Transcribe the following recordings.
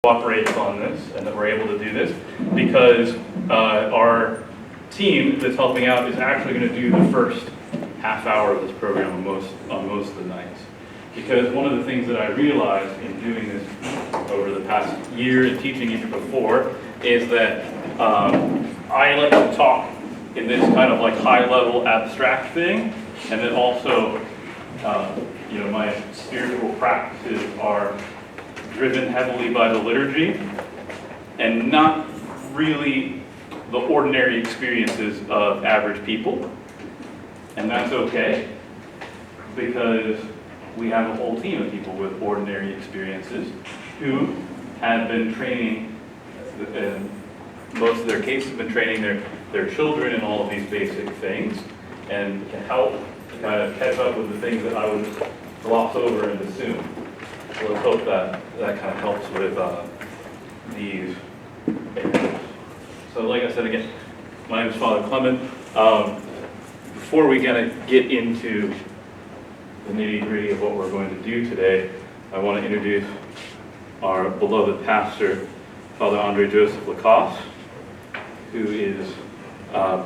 cooperates on this and that we're able to do this because our team that's helping out is actually going to do the first half hour of this program on most of the nights. Because one of the things that I realized in doing this over the past year and teaching even before is that I like to talk in this kind of like high-level abstract thing, and then also my spiritual practices are driven heavily by the liturgy and not really the ordinary experiences of average people. And that's okay, because we have a whole team of people with ordinary experiences who have been training, in most of their cases, been training their children in all of these basic things, and can help kind of catch up with the things that I would gloss over and assume. So let's hope that kind of helps with these areas. So like I said again, my name is Father Clement. Before we kind of get into the nitty-gritty of what we're going to do today, I want to introduce our beloved pastor, Father Andre Joseph Lacoste, who is, I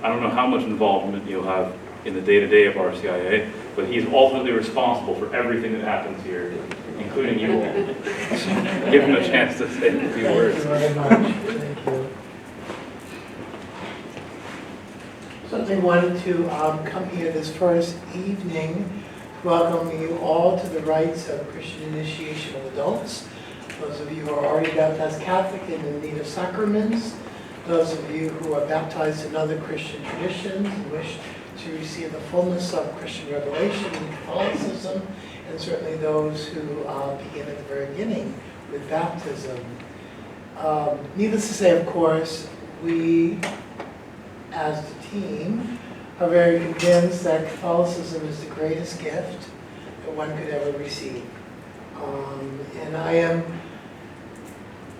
don't know how much involvement you'll have in the day-to-day of RCIA, but he's ultimately responsible for everything that happens here, including you all. Give him a chance to say a few words. Thank you very much. Thank you. Certainly wanted to come here this first evening to welcome you all to the rites of Christian initiation of adults. Those of you who are already baptized Catholic and in need of sacraments, those of you who are baptized in other Christian traditions and wish to receive the fullness of Christian revelation and Catholicism, and certainly those who begin at the very beginning with baptism. Needless to say, of course, we as the team are very convinced that Catholicism is the greatest gift that one could ever receive. And I am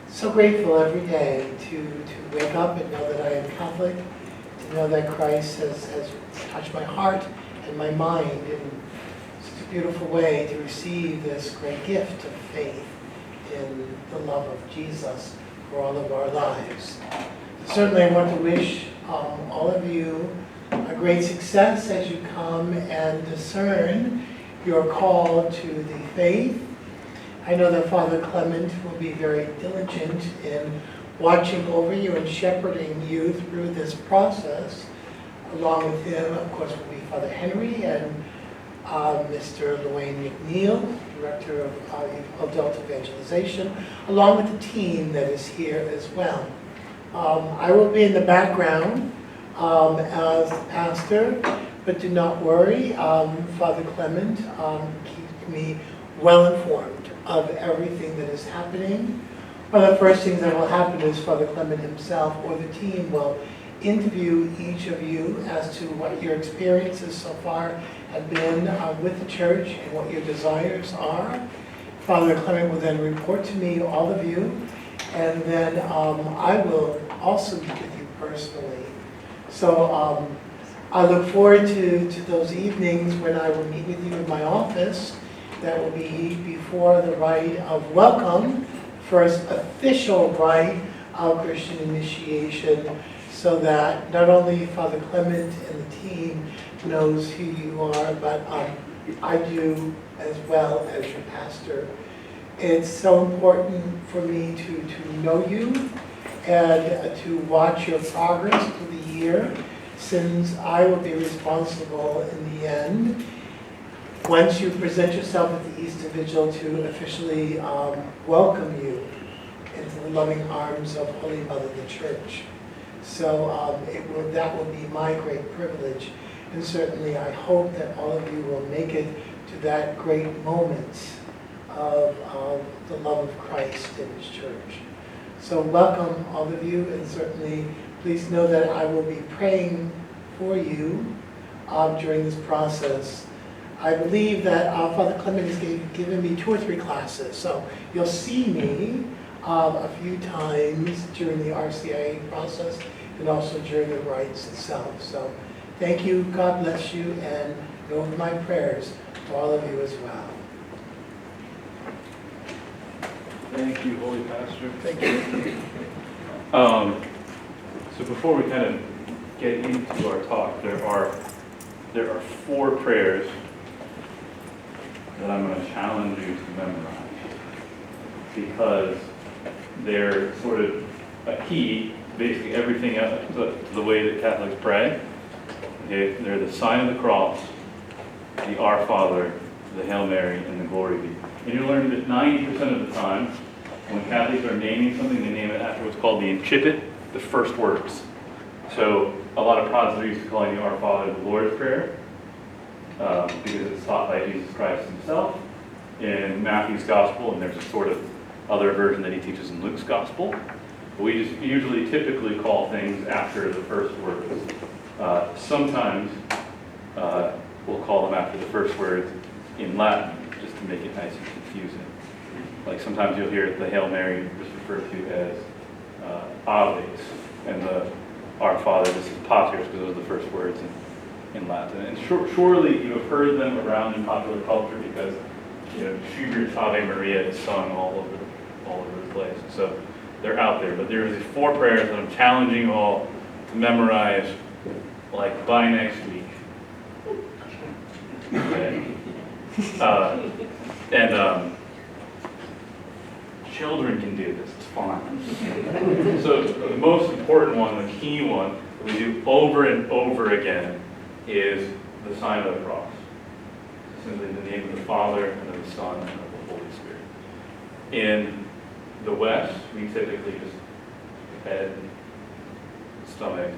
so grateful every day to wake up and know that I am Catholic, to know that Christ has touched my heart and my mind in such a beautiful way to receive this great gift of faith in the love of Jesus for all of our lives. Certainly I want to wish all of you a great success as you come and discern your call to the faith. I know that Father Clement will be very diligent in watching over you and shepherding you through this process. Along with him, of course, will be Father Henry and Mr. Luane McNeil, Director of Adult Evangelization, along with the team that is here as well. I will be in the background as pastor, but do not worry. Father Clement keeps me well informed of everything that is happening. One of the first things that will happen is Father Clement himself or the team will interview each of you as to what your experiences so far have been with the church and what your desires are. Father Clement will then report to me, all of you, and then I will also meet with you personally. So I look forward to those evenings when I will meet with you in my office. That will be before the rite of welcome, first official rite of Christian initiation, so that not only Father Clement and the team knows who you are, but I do as well as your pastor. It's so important for me to know you and to watch your progress through the year, since I will be responsible in the end, once you present yourself at the Easter Vigil, to officially welcome you into the loving arms of Holy Mother the Church. So that will be my great privilege, and certainly I hope that all of you will make it to that great moment of the love of Christ in His church. So welcome all of you, and certainly please know that I will be praying for you during this process. I believe that Father Clement has given me 2 or 3 classes, so you'll see me a few times during the RCIA process and also during the rites itself. So thank you, God bless you, and go with my prayers for all of you as well. Thank you, Holy Pastor. Thank you. So before we kind of get into our talk, there are 4 prayers that I'm going to challenge you to memorize because they're sort of a key, basically everything else to the way that Catholics pray. Okay? They're the sign of the cross, the Our Father, the Hail Mary, and the Glory Be. And you'll learn that 90% of the time, when Catholics are naming something, they name it after what's called the incipit, the first words. So a lot of Protestants are used to calling the Our Father the Lord's Prayer because it's taught by Jesus Christ himself in Matthew's Gospel, and there's a sort of other version that he teaches in Luke's Gospel. But we just usually typically call things after the first words. Sometimes we'll call them after the first words in Latin, just to make it nice and confusing. Like sometimes you'll hear the Hail Mary just referred to as Aves, and the Our Father, this is Pater, because those are the first words in Latin. And surely you have heard them around in popular culture because Schubert's Ave Maria is sung all over the place. So they're out there. But there are these 4 prayers that I'm challenging you all to memorize, like by next week. Okay. Children can do this, it's fine. So the most important one, the key one, that we do over and over again is the sign of the cross. Simply in the name of the Father, and of the Son, and of the Holy Spirit. In the West, we typically just head, stomach,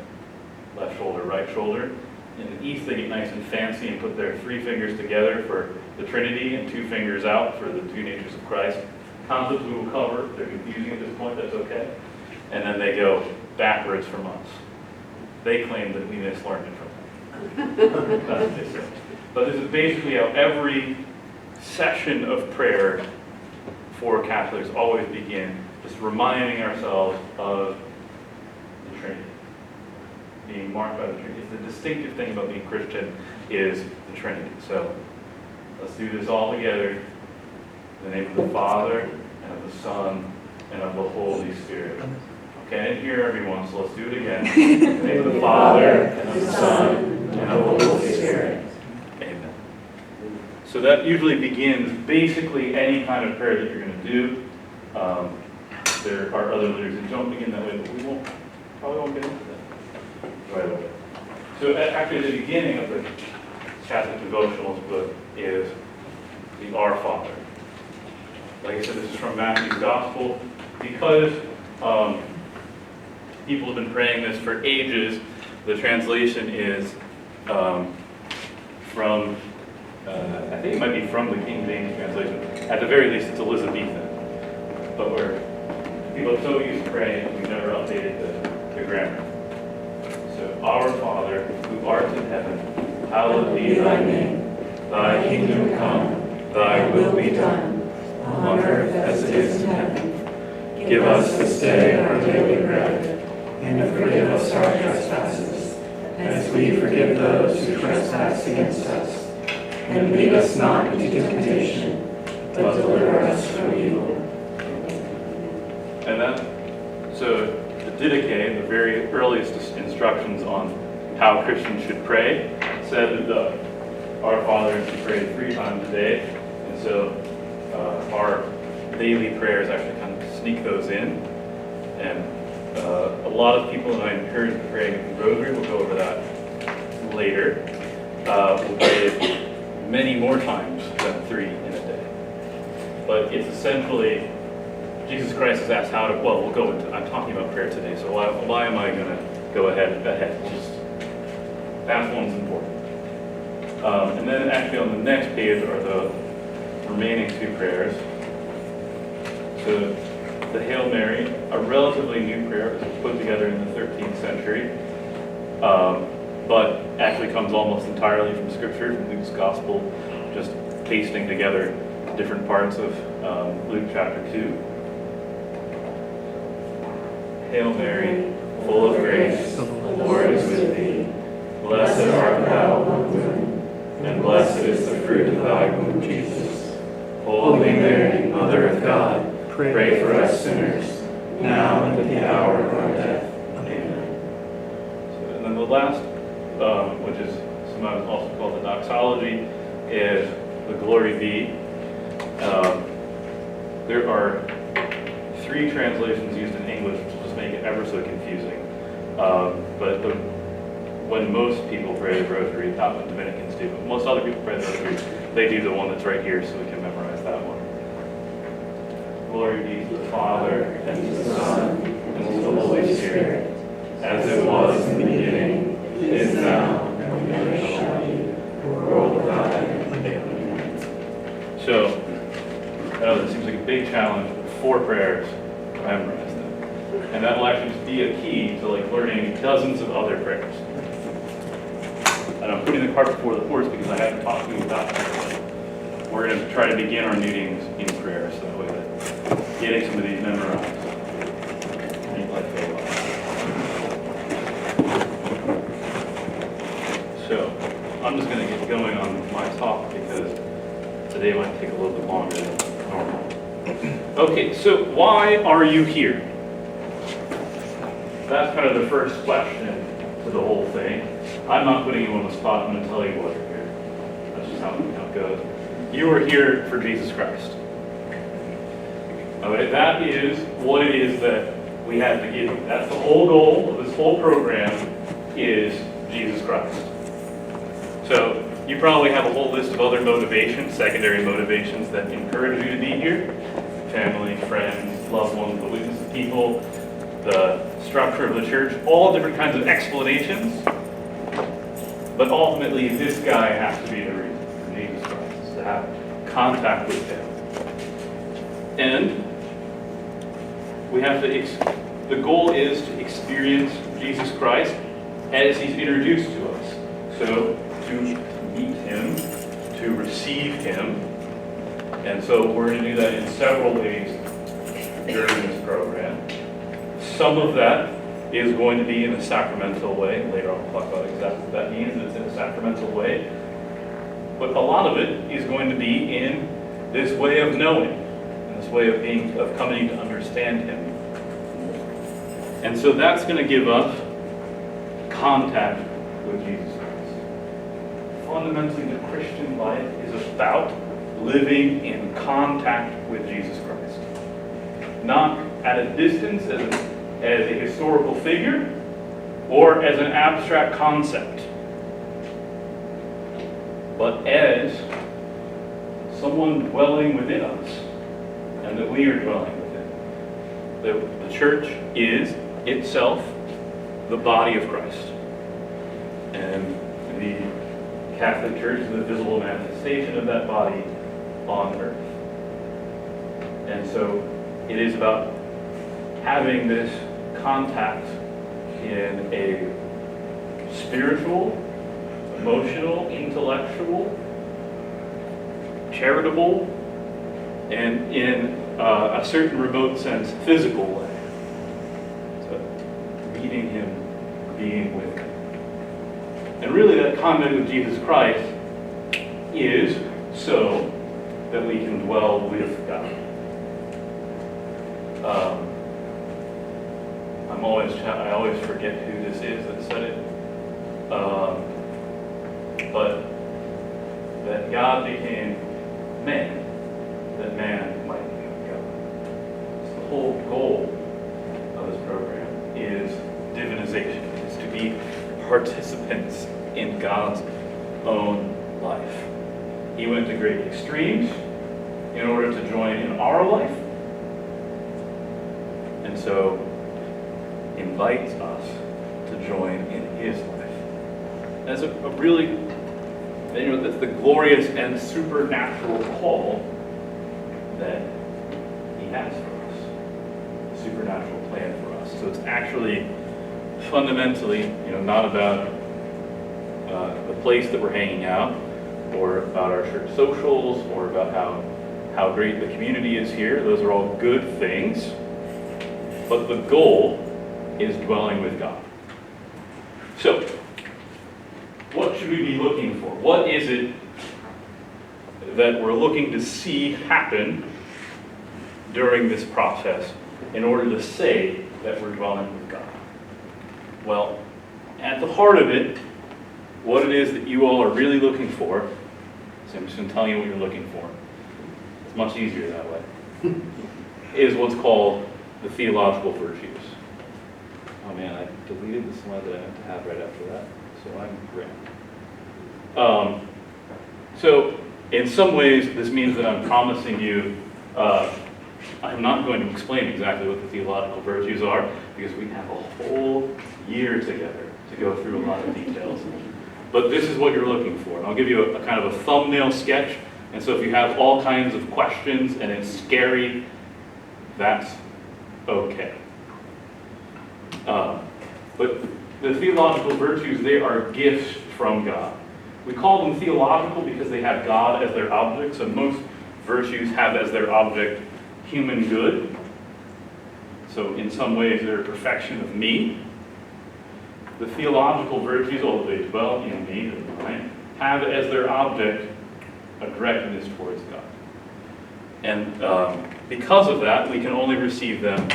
left shoulder, right shoulder. In the East, they get nice and fancy and put their 3 fingers together for the Trinity and 2 fingers out for the 2 natures of Christ. Concepts we will cover. If they're confusing at this point, that's okay. And then they go backwards from us. They claim that we mislearned it from them. That's what they say. But this is basically how every session of prayer for Catholics always begin, just reminding ourselves of the Trinity. Being marked by the Trinity. It's the distinctive thing about being Christian is the Trinity. So let's do this all together. In the name of the Father, and of the Son, and of the Holy Spirit. Okay, I didn't hear everyone, so let's do it again. In the name of the Father, and of the Son, and of the Holy Spirit. Amen. So that usually begins basically any kind of prayer that you're going to do. There are other liturgies that don't begin that way, but we probably won't get into that right away. So actually the beginning of the Catholic devotionals book is the Our Father. Like I said, this is from Matthew's Gospel. Because people have been praying this for ages, the translation is from, I think it might be from the King James translation. At the very least, it's Elizabethan. But people are so used to praying, we've never updated the grammar. So, Our Father, who art in heaven, hallowed be thy name. Thy kingdom come, thy will be done, on earth as it is in heaven. Give us this day our daily bread, and forgive us our trespasses, as we forgive those who trespass against us. And lead us not into temptation, but deliver us from evil. And so the Didache, the very earliest instructions on how Christians should pray, said that Our Father is to pray 3 times a day. And so our daily prayers actually kind of sneak those in. And a lot of people, and I encourage praying the Rosary, we'll go over that later, will pray it many more times than 3 in a day. But it's essentially, Jesus Christ has asked how to, we'll go into, I'm talking about prayer today, so why am I going to go ahead? Just, that one's important. And then actually on the next page are the remaining 2 prayers. So the Hail Mary, a relatively new prayer, was put together in the 13th century, but actually comes almost entirely from Scripture, from Luke's Gospel, just pasting together different parts of Luke chapter 2. Hail Mary, full of grace, the Lord is with thee. Blessed art thou among women, and blessed is the fruit of thy womb, Jesus. Holy Mary, Mother of God, Pray for us sinners, now and at the hour of our death. Amen. And then the last, which is sometimes also called the doxology, is the Glory Be. There are 3 translations used in English, which just make it ever so confusing. But when most people pray the rosary, not when Dominicans do, but most other people pray the rosary, they do the one that's right here, so we can memorize that one. Glory be to the Father, and to the Son, and to the Holy Spirit, as it was in the beginning, is now, and ever shall be, world without end. Amen. So, I know this seems like a big challenge, but 4 prayers, memorize them. And that will actually just be a key to like learning dozens of other prayers. And I'm putting the cart before the horse because I haven't talked to you about prayer. We're going to try to begin our meetings in prayer, so that way that getting some of these memorized make life go well. So, I'm just going to get going on my talk because today might take a little bit longer than normal. Okay, so why are you here? That's kind of the first question to the whole thing. I'm not putting you on the spot, I'm going to tell you why you're here. That's just how it goes. You are here for Jesus Christ. Okay, that is what it is that we have to give you. That's the whole goal of this whole program is Jesus Christ. So you probably have a whole list of other motivations, secondary motivations that encourage you to be here. Family, friends, loved ones, the witness of people, the structure of the church, all different kinds of explanations. But ultimately, this guy has to be the reason for Jesus Christ, is to have contact with him. And we have to, the goal is to experience Jesus Christ as he's introduced to us. So, to meet him, to receive him. And so we're going to do that in several ways during this program. Some of that is going to be in a sacramental way. Later on we'll talk about exactly what that means. It's in a sacramental way. But a lot of it is going to be in this way of knowing, in this way of coming to understand him. And so that's going to give us contact with Jesus Christ. Fundamentally, the Christian life is about living in contact with Jesus Christ. Not at a distance as a historical figure or as an abstract concept, but as someone dwelling within us and that we are dwelling within. The church is itself the body of Christ. And the Catholic Church is the visible manifestation of that body on earth. And so it is about having this contact in a spiritual, emotional, intellectual, charitable, and in a certain remote sense, physical way. So, meeting him, being with him. And really that contact with Jesus Christ is so that we can dwell with God. I always forget who this is that said it, but that God became man, that man might become God. So the whole goal of this program is divinization, is to be participants in God's own life. He went to great extremes in order to join in our life, and so invites us to join in his life. That's a really, that's the glorious and supernatural call that he has for us, a supernatural plan for us. So it's actually fundamentally, not about the place that we're hanging out, or about our church socials, or about how great the community is here. Those are all good things, but the goal is dwelling with God. So, what should we be looking for? What is it that we're looking to see happen during this process in order to say that we're dwelling with God? Well, at the heart of it, what it is that you all are really looking for, so I'm just going to tell you what you're looking for. It's much easier that way. Is what's called the theological virtues. Oh man, I deleted the slide that I meant to have right after that, so I'm grand. So in some ways, this means that I'm promising you, I'm not going to explain exactly what the theological virtues are, because we have a whole year together to go through a lot of details. But this is what you're looking for. And I'll give you a kind of a thumbnail sketch. And so if you have all kinds of questions and it's scary, that's okay. But the theological virtues, they are gifts from God. We call them theological because they have God as their object. So most virtues have as their object human good. So in some ways, they're a perfection of me. The theological virtues, although they dwell in me, the mind, have as their object a directness towards God. And because of that, we can only receive them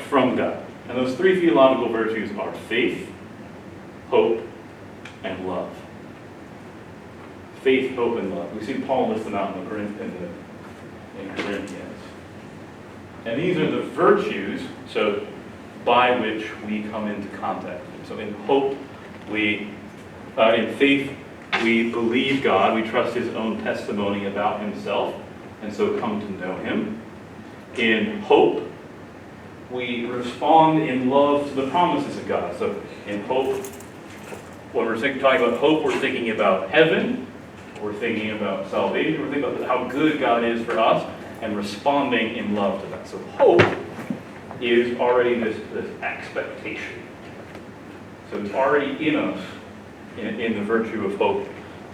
from God. And those three theological virtues are faith, hope, and love. Faith, hope, and love. We see Paul list them out in Corinthians. And these are the virtues, so by which we come into contact. So in hope, in faith, we believe God, we trust his own testimony about himself, and so come to know him. In hope, we respond in love to the promises of God. So in hope, when we're talking about hope, we're thinking about heaven, we're thinking about salvation, we're thinking about how good God is for us, and responding in love to that. So hope is already this expectation. So it's already in us, in the virtue of hope,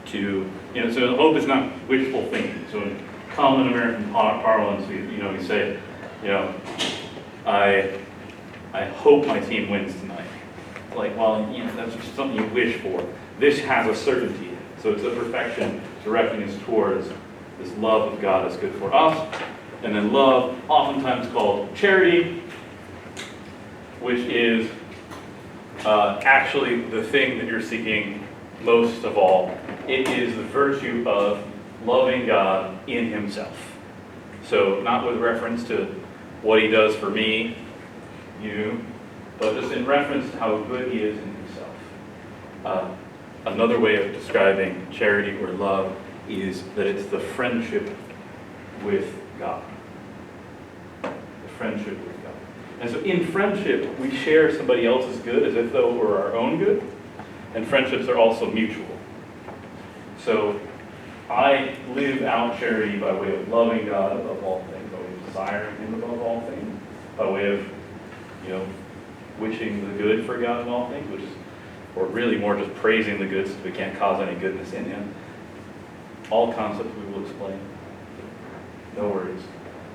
so hope is not wishful thinking. So in common American parlance, we say, I hope my team wins tonight. Like, well, that's just something you wish for. This has a certainty. So it's a perfection directing us towards this love of God that's good for us. And then love, oftentimes called charity, which is actually the thing that you're seeking most of all. It is the virtue of loving God in himself. So not with reference to what he does for me, you, but just in reference to how good he is in himself. Another way of describing charity or love is that it's the friendship with God. The friendship with God. And so in friendship, we share somebody else's good as if though it were our own good. And friendships are also mutual. So I live out charity by way of loving God above all things, by way of desiring him above all things, by way of, wishing the good for God in all things, or really more just praising the good since we can't cause any goodness in him. All concepts we will explain. No worries.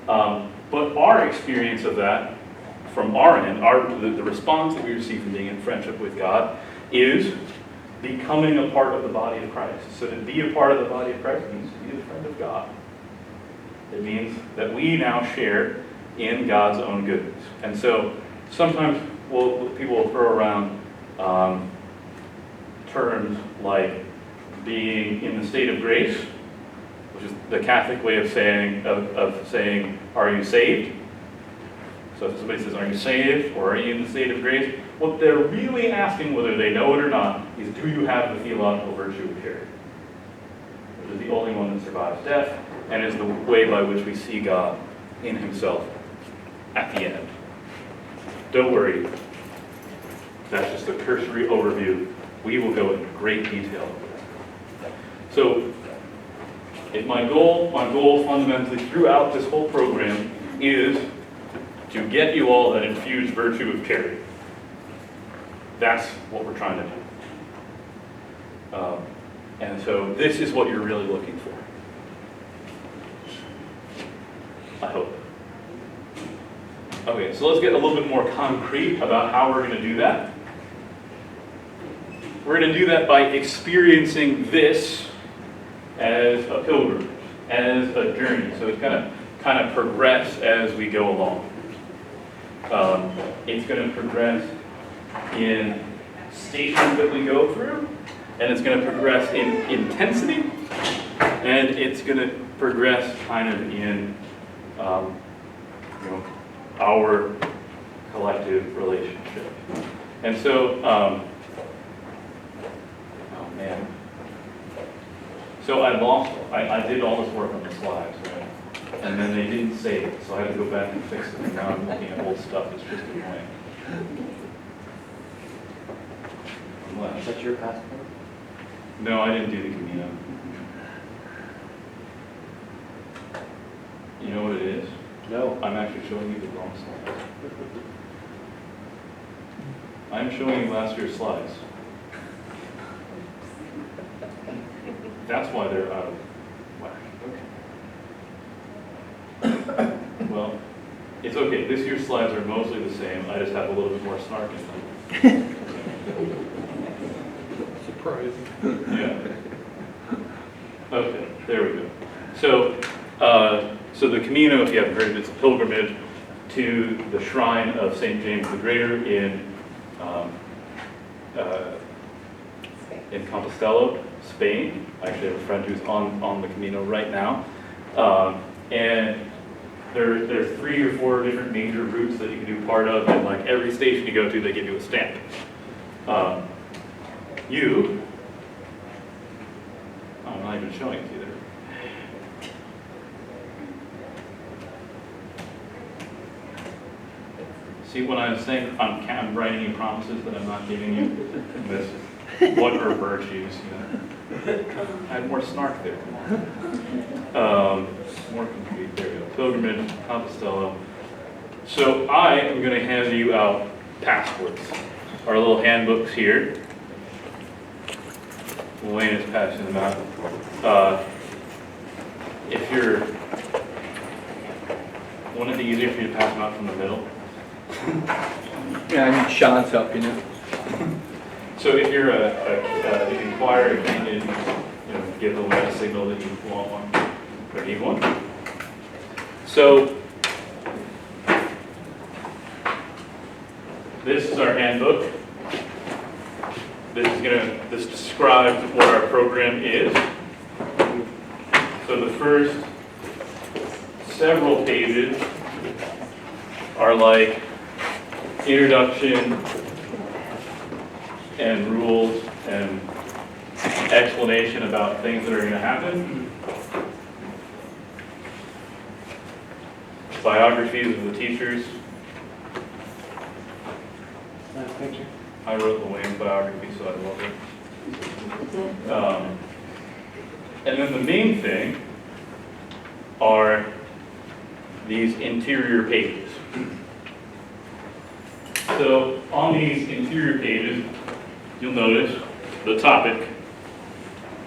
But our experience of that from our end, the response that we receive from being in friendship with God is becoming a part of the body of Christ. So to be a part of the body of Christ means to be a friend of God. It means that we now share in God's own goodness. And so sometimes people will throw around terms like being in the state of grace, which is the Catholic way of saying, are you saved? So if somebody says, are you saved, or are you in the state of grace? What they're really asking, whether they know it or not, is do you have the theological virtue of charity? Which is the only one that survives death, and is the way by which we see God in himself at the end. Don't worry. That's just a cursory overview. We will go into great detail over that. So, if my goal fundamentally throughout this whole program is to get you all that infused virtue of charity. That's what we're trying to do. And so this is what you're really looking for. I hope. Okay, so let's get a little bit more concrete about how we're going to do that. We're going to do that by experiencing this as a pilgrimage, as a journey. So it's kind of kind of progress as we go along. It's going to progress in stations that we go through, and it's going to progress in intensity, and it's going to progress kind of in our collective relationship. And so, oh man. So I did all this work on the slides, right? And then they didn't save it, so I had to go back and fix it, and now I'm looking at old stuff, it's just annoying. Is that your passport? No, I didn't do the Camino. You know what it is? No. I'm actually showing you the wrong slides. I'm showing you last year's slides. That's why they're out of whack. Okay. Well, it's okay. This year's slides are mostly the same. I just have a little bit more snark in them. Surprising. Yeah. Okay, there we go. So, so the Camino, if you haven't heard of it, it's a pilgrimage to the shrine of St. James the Greater in Compostela, Spain. I actually have a friend who's on the Camino right now. And there's 3 or 4 different major routes that you can do part of, and like every station you go to, they give you a stamp. I'm not even showing it either. See, when I was saying I'm writing you promises that I'm not giving you this, what are virtues? I had more snark there. More complete. There we go. Pilgrimage, Compostela. So I am going to hand you out passports. Our little handbooks here. Wayne is passing them out. If you're, wouldn't it be easier for you to pass them out from the middle? Yeah, I need Sean's help, you know. So if you're an inquirer, you can give the Wayne a signal that you want one or need one. So this is our handbook. This describes what our program is. So the first several pages are like introduction and rules and explanation about things that are going to happen. Biographies of the teachers. Nice picture. I wrote the Wayne biography, so I love it. And then the main thing are these interior pages. So on these interior pages, you'll notice the topic,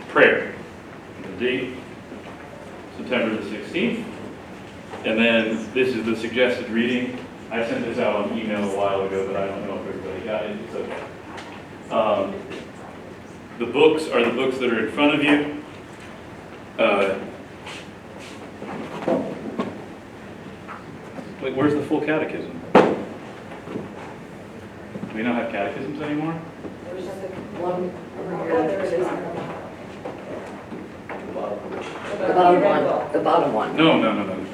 prayer. The date, September the 16th. And then this is the suggested reading. I sent this out on email a while ago, but I don't know if everybody got it. It's okay. The books are the books that are in front of you. Wait, where's the full catechism? Do we not have catechisms anymore? There's just one over here. There it is. The bottom one, the bottom one. No.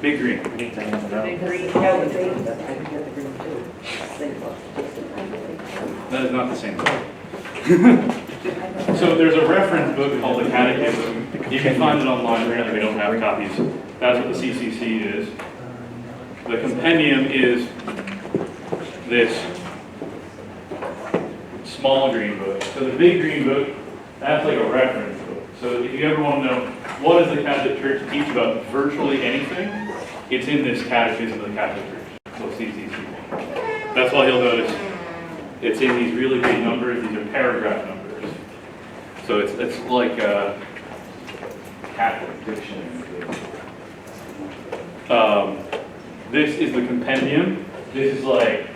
Big green. The big green. Oh, the green, I can get the green too. Same book. That is not the same book. So there's a reference book called the Catechism. You can find it online. Apparently we don't have copies. That's what the CCC is. The compendium is this small green book. So the big green book, that's like a reference book. So if you ever want to know what does the Catholic Church teach about virtually anything, it's in this Catechism of the Catholic Church. So CCC. That's why you'll notice it's in these really big numbers. These are paragraph numbers. So it's like a Catholic dictionary. This is the compendium. This is like,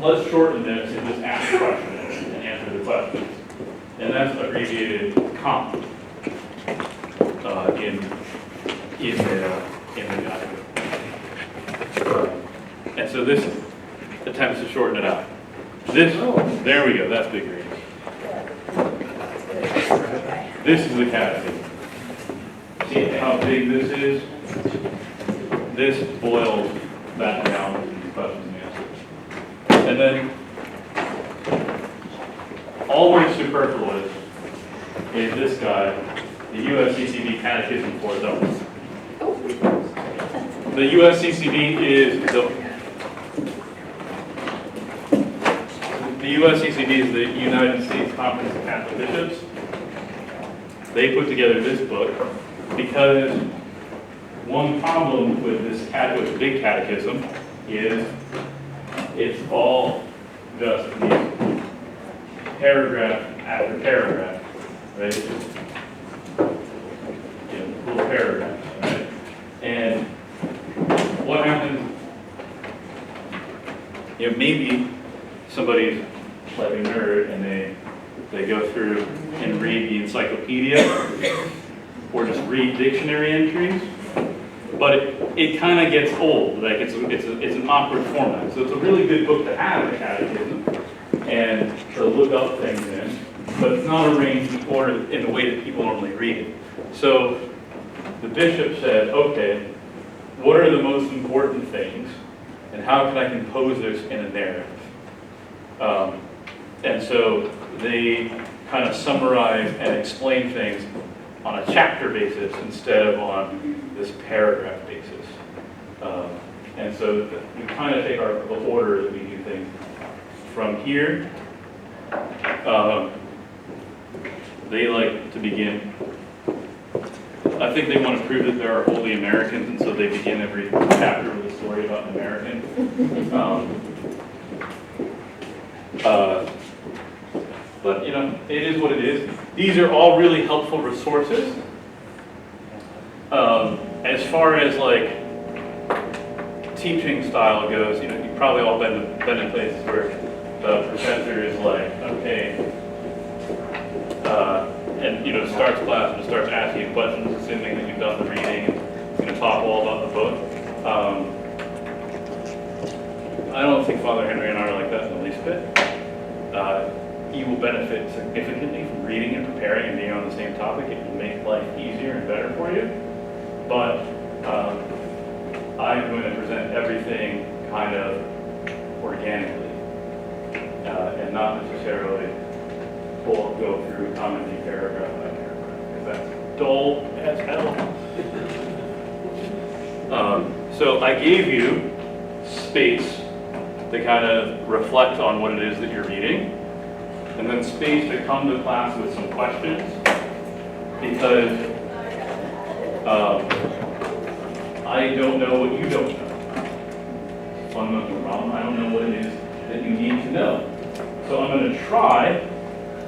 let's shorten this and just ask questions and answer the questions. And that's abbreviated COMP in the in the document. And so this attempts to shorten it out. There we go, that's big reading. This is the catechism. See how big this is? This boils that down to the questions and answers. And then, always superfluous is this guy, the USCCB Catechism for Adults. The USCCB is the USCCB is the United States Conference of Catholic Bishops. They put together this book because one problem with this with the big catechism is it's all just these paragraph after paragraph, right? Little paragraphs, right? And what happens, maybe somebody's like a nerd and they go through and read the encyclopedia or just read dictionary entries, but it kind of gets old. Like it's an awkward format. So it's a really good book to have, the catechism, and to look up things in, but it's not arranged in order in the way that people normally read it. So the bishop said, okay, what are the most important things, and how can I compose this in a narrative? And so they kind of summarize and explain things on a chapter basis instead of on this paragraph basis. And so we kind of take the order that we do things from here. They like to begin, I think they want to prove that there are holy Americans, and so they begin every chapter with a story about an American. But it is what it is. These are all really helpful resources. As far as like teaching style goes, you've probably all been in places where the professor is like, okay, and starts class and starts asking you questions, assuming that you've done the reading, and is going to talk all about the book. I don't think Father Henry and I are like that in the least bit. You will benefit significantly from reading and preparing and being on the same topic. It will make life easier and better for you. But I'm going to present everything kind of organically and not necessarily go through commenting paragraph by paragraph, because that's dull as hell. So I gave you space to kind of reflect on what it is that you're reading, and then space to come to class with some questions, because I don't know what you don't know. Fundamental problem. I don't know what it is that you need to know. So I'm going to try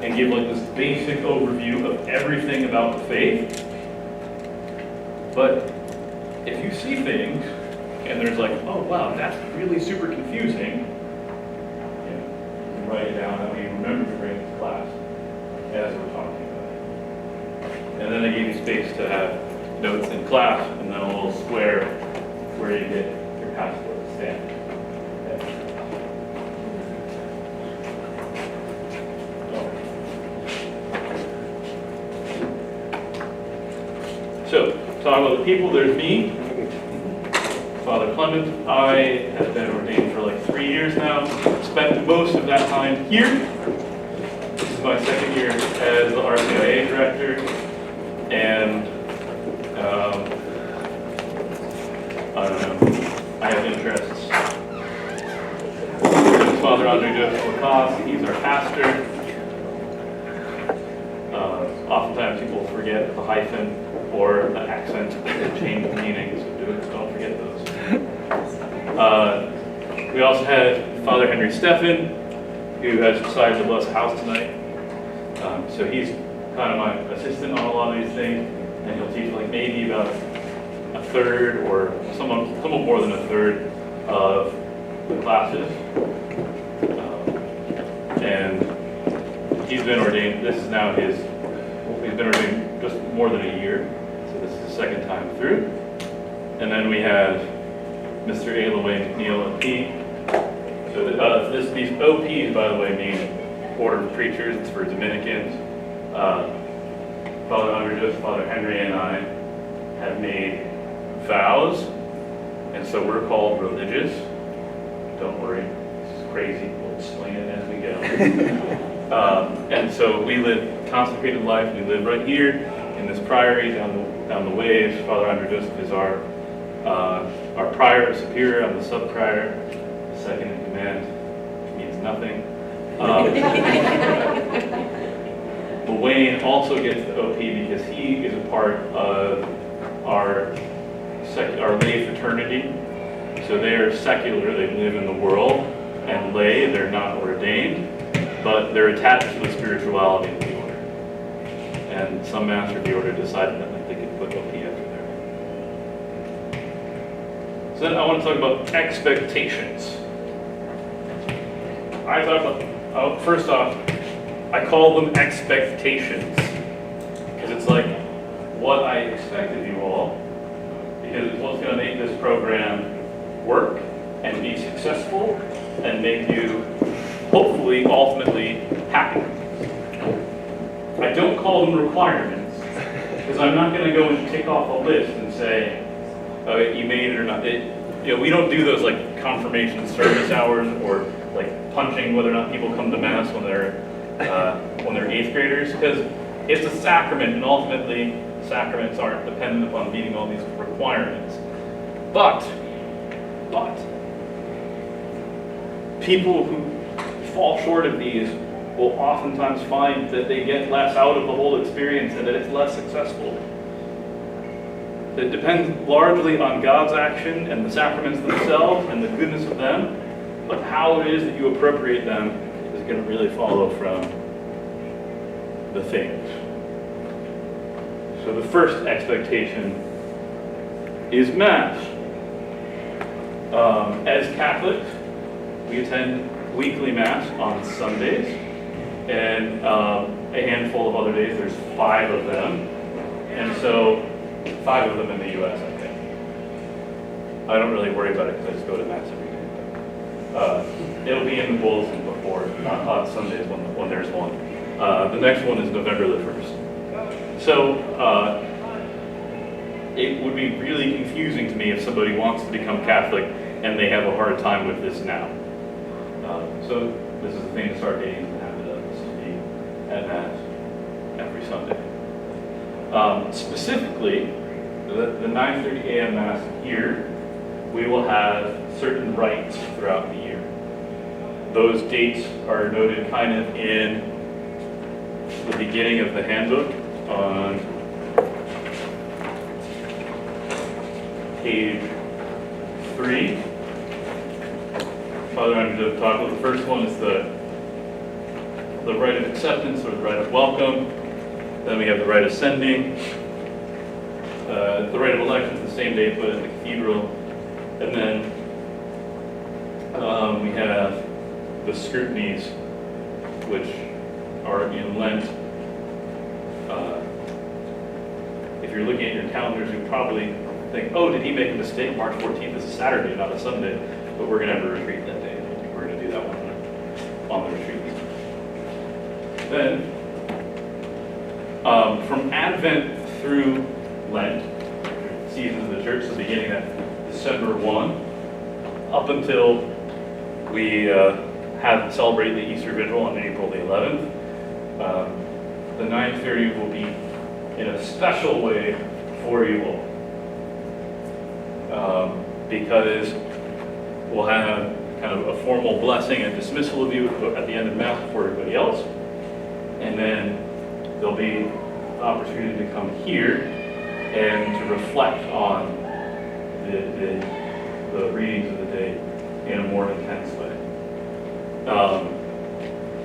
and give like this basic overview of everything about the faith. But if you see things and there's like, oh wow, that's really super confusing, write it down. I mean, remember to bring it to class as we're talking about it. And then I gave you space to have notes in class, and then a little square where you get your passport stamp. Okay. So, talk about the people. There's me, Father Clement. I have been ordained for like 3 years now. Spent most of that time here. This is my second year as the RCIA director, and I don't know, I have interests. Father Andre Joseph Lacoste, he's our pastor. Oftentimes people forget the hyphen or the accent that change the meaning, so don't forget those. We also had Father Henry Steffen, who has decided to bless a house tonight. So he's kind of my assistant on a lot of these things, and he'll teach like maybe about a third or somewhat more than a third of the classes. And he's been ordained, he's been ordained just more than a year, so this is his second time through. And then we have Mr. Aloy McNeil, OP. So these OPs, by the way, mean Order of Preachers. It's for Dominicans. Father Andre Joseph, Father Henry, and I have made vows, and so we're called religious. Don't worry, this is crazy. We'll explain it as we go. And so we live consecrated life. We live right here in this priory down the waves. Father Andre Joseph is our prior superior. I'm the sub-prior, second in command, which means nothing. But Wayne also gets the OP because he is a part of our lay fraternity. So they are secular, they live in the world, and lay, they're not ordained, but they're attached to the spirituality of the order. And some master of the order decided that they could put OP after there. So then I want to talk about expectations. I thought about, first off, I call them expectations, because it's like what I expect of you all, because it's what's going to make this program work and be successful and make you hopefully ultimately happy. I don't call them requirements, because I'm not going to go and tick off a list and say, oh, you made it or not. We don't do those like confirmation service hours or like punching whether or not people come to Mass when they're 8th graders, because it's a sacrament, and ultimately sacraments aren't dependent upon meeting all these requirements. But people who fall short of these will oftentimes find that they get less out of the whole experience and that it's less successful. It depends largely on God's action and the sacraments themselves and the goodness of them, but how it is that you appropriate them is going to really follow from the things. So the first expectation is Mass. As Catholics, we attend weekly Mass on Sundays, and a handful of other days. There's 5 of them, and so 5 of them in the U.S., I think. I don't really worry about it because I just go to Mass every day. It'll be in the bulletin before, not on Sundays when there's one. The next one is November the 1st. So it would be really confusing to me if somebody wants to become Catholic and they have a hard time with this now. So this is the thing to start getting in the habit of, is to be at Mass every Sunday. Specifically, the 9:30 a.m. Mass here, we will have certain rites throughout the year. Those dates are noted kind of in the beginning of the handbook on page 3. Father Andre talked about the first one is the rite of acceptance or the rite of welcome. Then we have the rite of sending. The rite of election is the same day but at the cathedral. And then we have the scrutinies, which are in Lent. If you're looking at your calendars, you probably think, oh, did he make a mistake? March 14th is a Saturday, not a Sunday. But we're going to have a retreat that day. We're going to do that one on the retreat. Then, from Advent through Lent, seasons of the church, so beginning at December 1, up until we celebrate the Easter Vigil on April the 11th, the 9:30 will be in a special way for you all. Because we'll have kind of a formal blessing and dismissal of you at the end of Mass for everybody else. And then there'll be an opportunity to come here and to reflect on the readings of the day in a more intense way.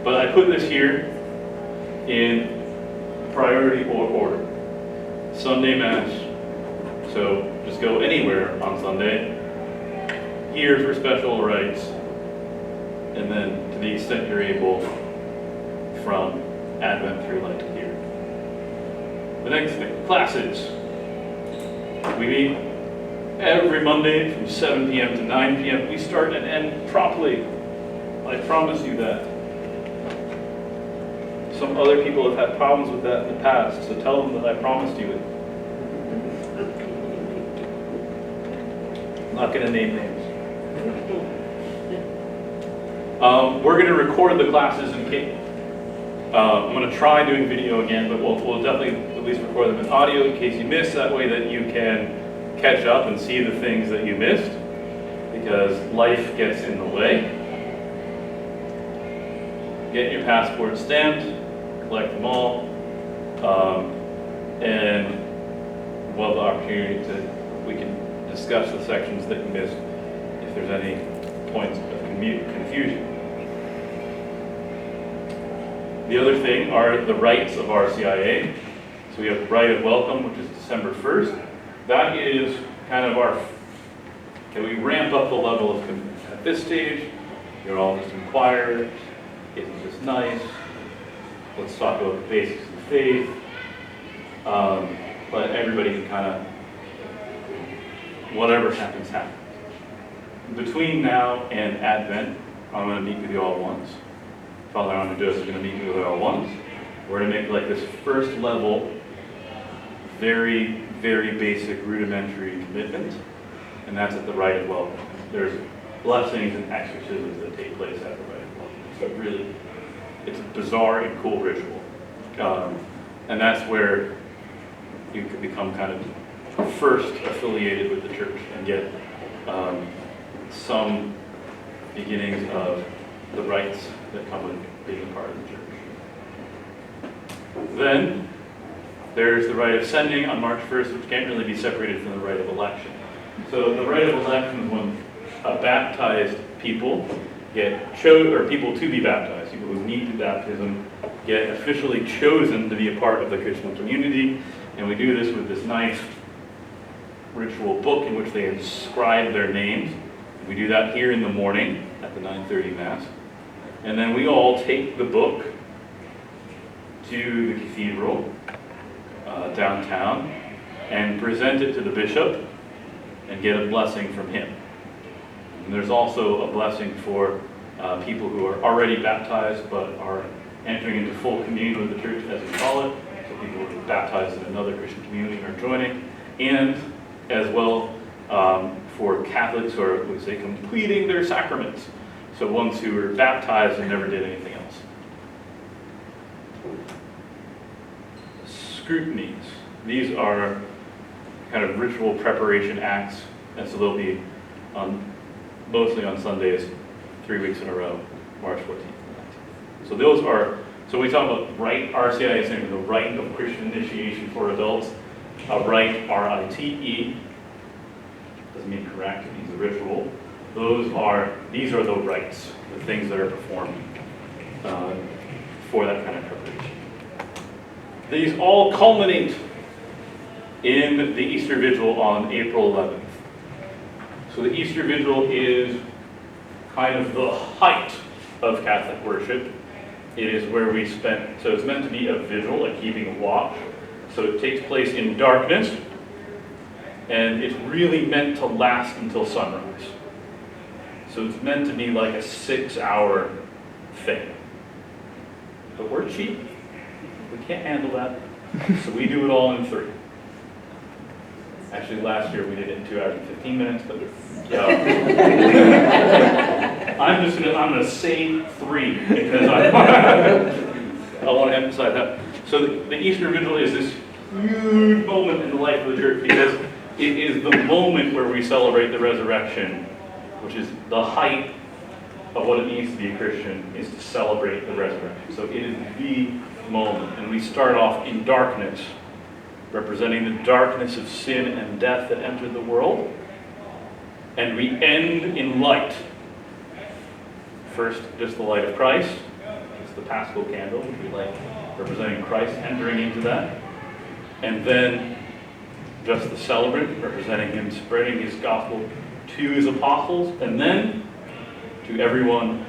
But I put this here in priority order. Sunday Mass, so just go anywhere on Sunday. Here for special rites, and then to the extent you're able, from Advent through Lent here. The next thing, classes. We meet Every Monday from 7 p.m. to 9 p.m. we start and end promptly. I promise you that. Some other people have had problems with that in the past, so tell them that I promised you it. I'm not going to name names. We're going to record the classes in case. I'm going to try doing video again, but we'll definitely at least record them in audio in case you miss. That way that you can catch up and see the things that you missed, because life gets in the way. Get your passport stamped, collect them all, and we'll have the opportunity we can discuss the sections that you missed if there's any points of confusion. The other thing are the rites of RCIA. So we have the rite of welcome, which is December 1st. That is kind of we ramp up the level of at this stage. You're all just inquirers. Isn't this nice? Let's talk about the basics of the faith. But everybody can kind of, whatever happens, happens. Between now and Advent, I'm going to meet with you all once. Father Andrews is going to meet with you all once. We're going to make like this first level, very, very basic, rudimentary commitment, and that's at the rite of welcome. There's blessings and exorcisms that take place at the rite of welcome. So really, it's a bizarre and cool ritual. And that's where you can become kind of first affiliated with the church and get some beginnings of the rites that come with being a part of the church. Then there's the rite of sending on March 1st, which can't really be separated from the rite of election. So the rite of election is when baptized people get chosen, or people to be baptized, people who need baptism, get officially chosen to be a part of the Christian community. And we do this with this nice ritual book in which they inscribe their names. We do that here in the morning at the 9:30 Mass. And then we all take the book to the cathedral downtown and present it to the bishop and get a blessing from him. And there's also a blessing for people who are already baptized but are entering into full communion with the church, as we call it. So people who are baptized in another Christian community and are joining. And as well for Catholics who are, we say, completing their sacraments. So ones who were baptized and never did anything else. Scrutinies. These are kind of ritual preparation acts, and so they'll be mostly on Sundays, 3 weeks in a row, March 14th. So those are, so we talk about rite, RCIA standing for the Rite of Christian Initiation for Adults. A rite, R-I-T-E, doesn't mean correct, it means a ritual. These are the rites, the things that are performed for that kind of preparation. These all culminate in the Easter Vigil on April 11th. So the Easter Vigil is kind of the height of Catholic worship. It is where we spend, so it's meant to be a vigil, a keeping of watch. So it takes place in darkness, and it's really meant to last until sunrise. So it's meant to be like a 6-hour thing. But we're cheap. We can't handle that. So we do it all in 3. Actually, last year we did it in 2 hours and 15 minutes, but I'm gonna say 3 because I want to emphasize that. So the Easter Vigil is this huge moment in the life of the church because it is the moment where we celebrate the resurrection, which is the height of what it means to be a Christian, is to celebrate the resurrection. So it is the moment. And we start off in darkness, representing the darkness of sin and death that entered the world. And we end in light. First, just the light of Christ. It's the Paschal candle, which we light, representing Christ entering into that. And then just the celebrant, representing him spreading his gospel to his apostles, and then to everyone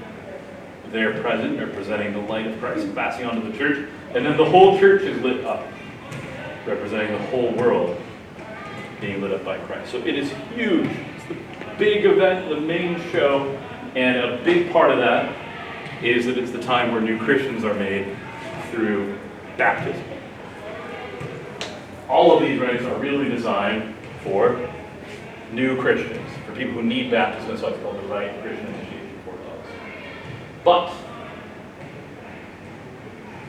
there present, representing the light of Christ, passing on to the church. And then the whole church is lit up, representing the whole world. being lit up by Christ. So it is huge. It's the big event, the main show, and a big part of that is that it's the time where new Christians are made through baptism. All of these rites are really designed for new Christians, for people who need baptism. That's why it's called the Rite Christian Initiation for Adults. But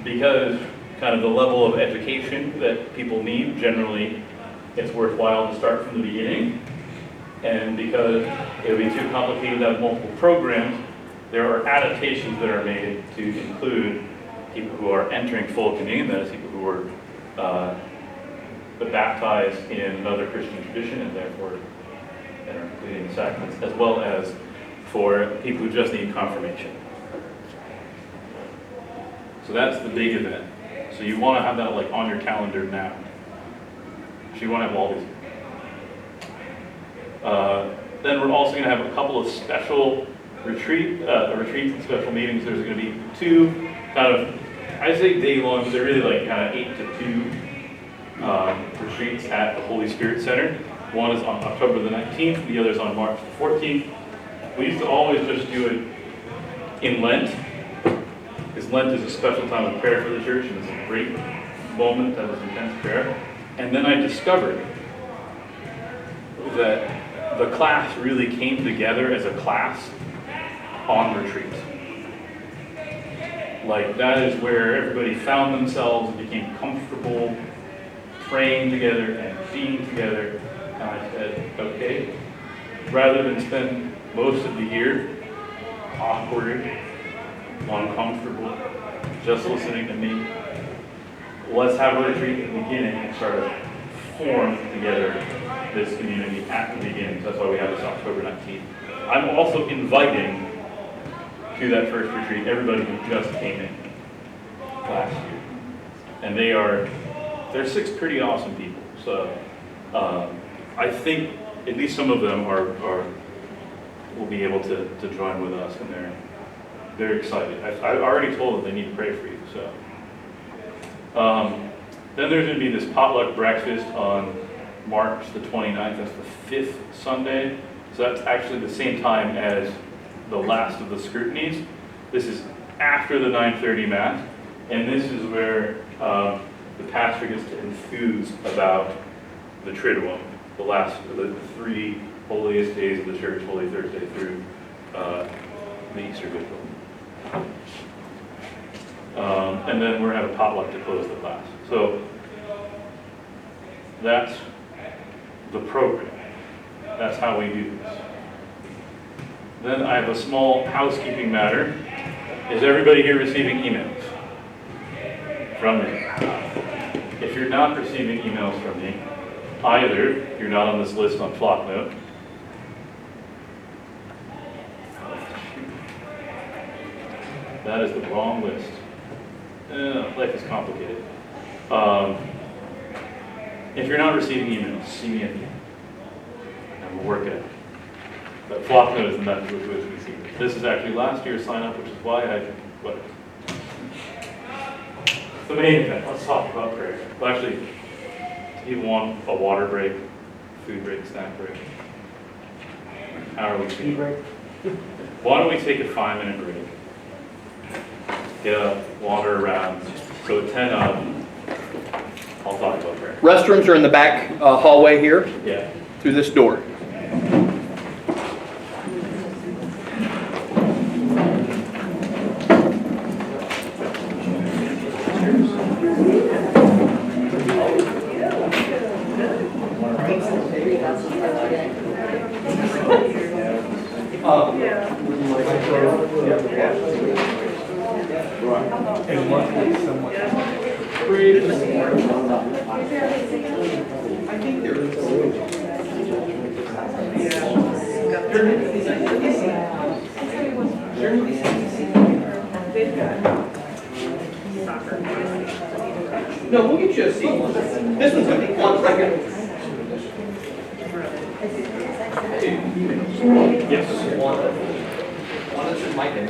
because kind of the level of education that people need, generally it's worthwhile to start from the beginning. And because it would be too complicated to have multiple programs, there are adaptations that are made to include people who are entering full communion, that is, people who are baptized in another Christian tradition and therefore are including the sacraments, as well as for people who just need confirmation. So that's the big event. So you want to have that like on your calendar now. So you want to have all these. Then we're also going to have a couple of special retreats and special meetings. There's going to be two kind of, I say day long, but they're really like kind of 8 to 2 retreats at the Holy Spirit Center. One is on October the 19th, the other is on March the 14th. We used to always just do it in Lent, because Lent is a special time of prayer for the church, and it's a great moment that is intense prayer. And then I discovered that the class really came together as a class on retreat. Like, that is where everybody found themselves and became comfortable praying together and being together. And I said, okay, rather than spend most of the year awkward, uncomfortable, just listening to me, let's have a retreat at the beginning and sort of form together this community at the beginning. So that's why we have this October 19th. I'm also inviting to that first retreat everybody who just came in last year. And they're 6 pretty awesome people. So I think at least some of them will be able to join with us, and they're very excited. I've already told them they need to pray for you. So then there's going to be this potluck breakfast on March the 29th. That's the 5th Sunday. So that's actually the same time as the last of the scrutinies. This is after the 9:30 Mass, and this is where the pastor gets to enthuse about the Triduum, the last of the 3 holiest days of the church, Holy Thursday through the Easter Vigil. And then we're going to have a potluck to close the class. So that's the program. That's how we do this. Then I have a small housekeeping matter. Is everybody here receiving emails from me? If you're not receiving emails from me, either you're not on this list on Flocknote, that is the wrong list. Life is complicated. If you're not receiving emails, see me at the end, and we'll work it out. But Flocknote is the method with which we see it. This is actually last year's sign up, which is why the main event. Let's talk about prayer. Well, actually, do you want a water break, food break, snack break? How are we feeling? Break. Why don't we take a 5-minute break? Get up, wander around. So at 10 I'll talk about prayer. Restrooms are in the back hallway here. Yeah. Through this door. No, we'll get you a seat. This one's going to be 1 second. Yes. One that's in my name.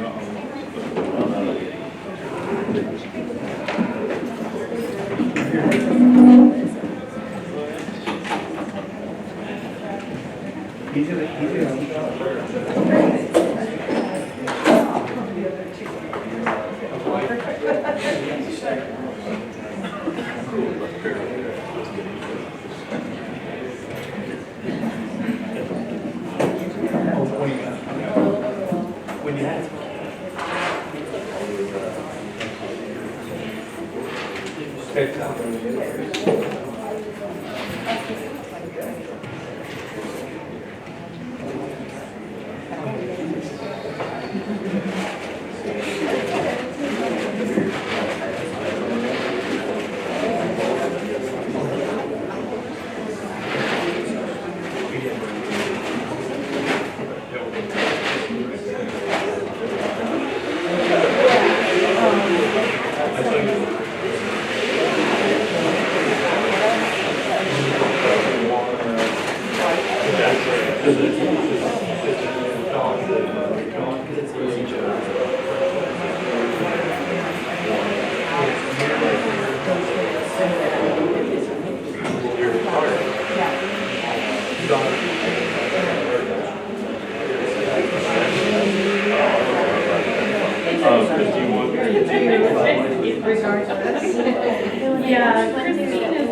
Yeah, Christine is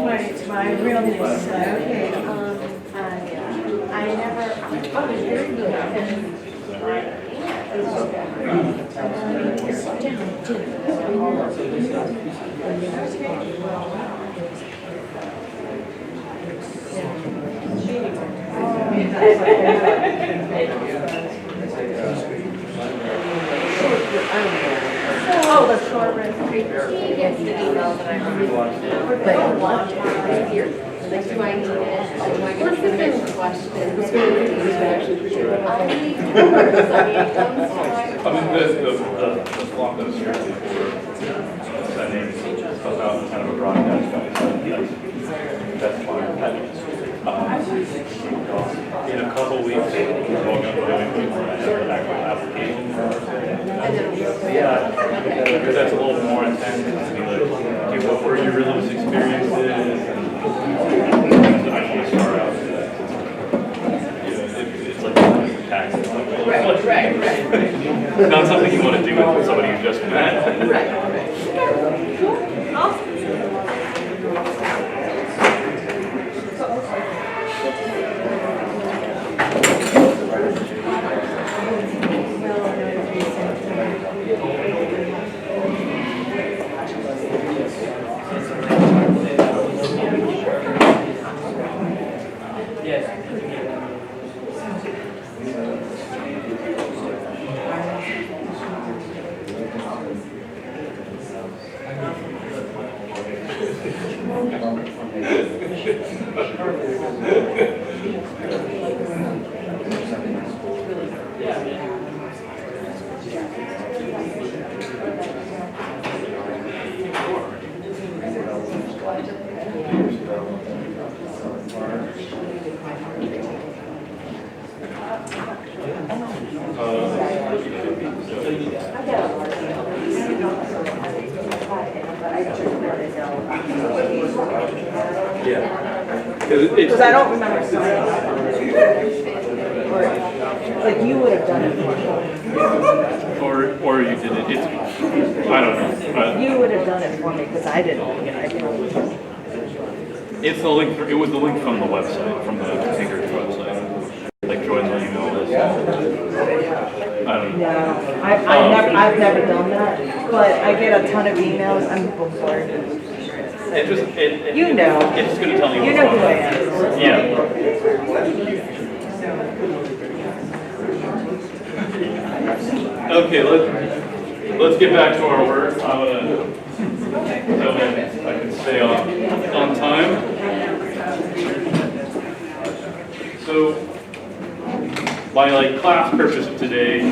my real name. Okay, I never. Oh, very good. Oh, the short recipe. He gets the emails that I receive. But I want to here. Like, do I need it? Do I get information questions? I need numbers. I mean, it comes to I mean, the block that is strictly for sending stuff out in kind of a broadcast way, so that's fine. In a couple weeks, we're going to be doing an actual application for RCIA. Because that's a little more intense, to be like, okay, what were your religious experiences, and actually start out with that. It's like taxes. Right. Not something you want to do with somebody you just met. Awesome. Because I don't remember signing like you would have done it for me. Or you did it. It's, I don't know. You would have done it for me because I didn't. It's the link. It was the link from the website, from the Tinker's website. Like join the email list. I don't know. No, I've never done that, but I get a ton of emails. I'm bombarded. It just, You know. It's just going to tell you. You know who I am. Yeah. Okay, let's get back to our work. I'm gonna so I can stay on time. So my class purpose of today,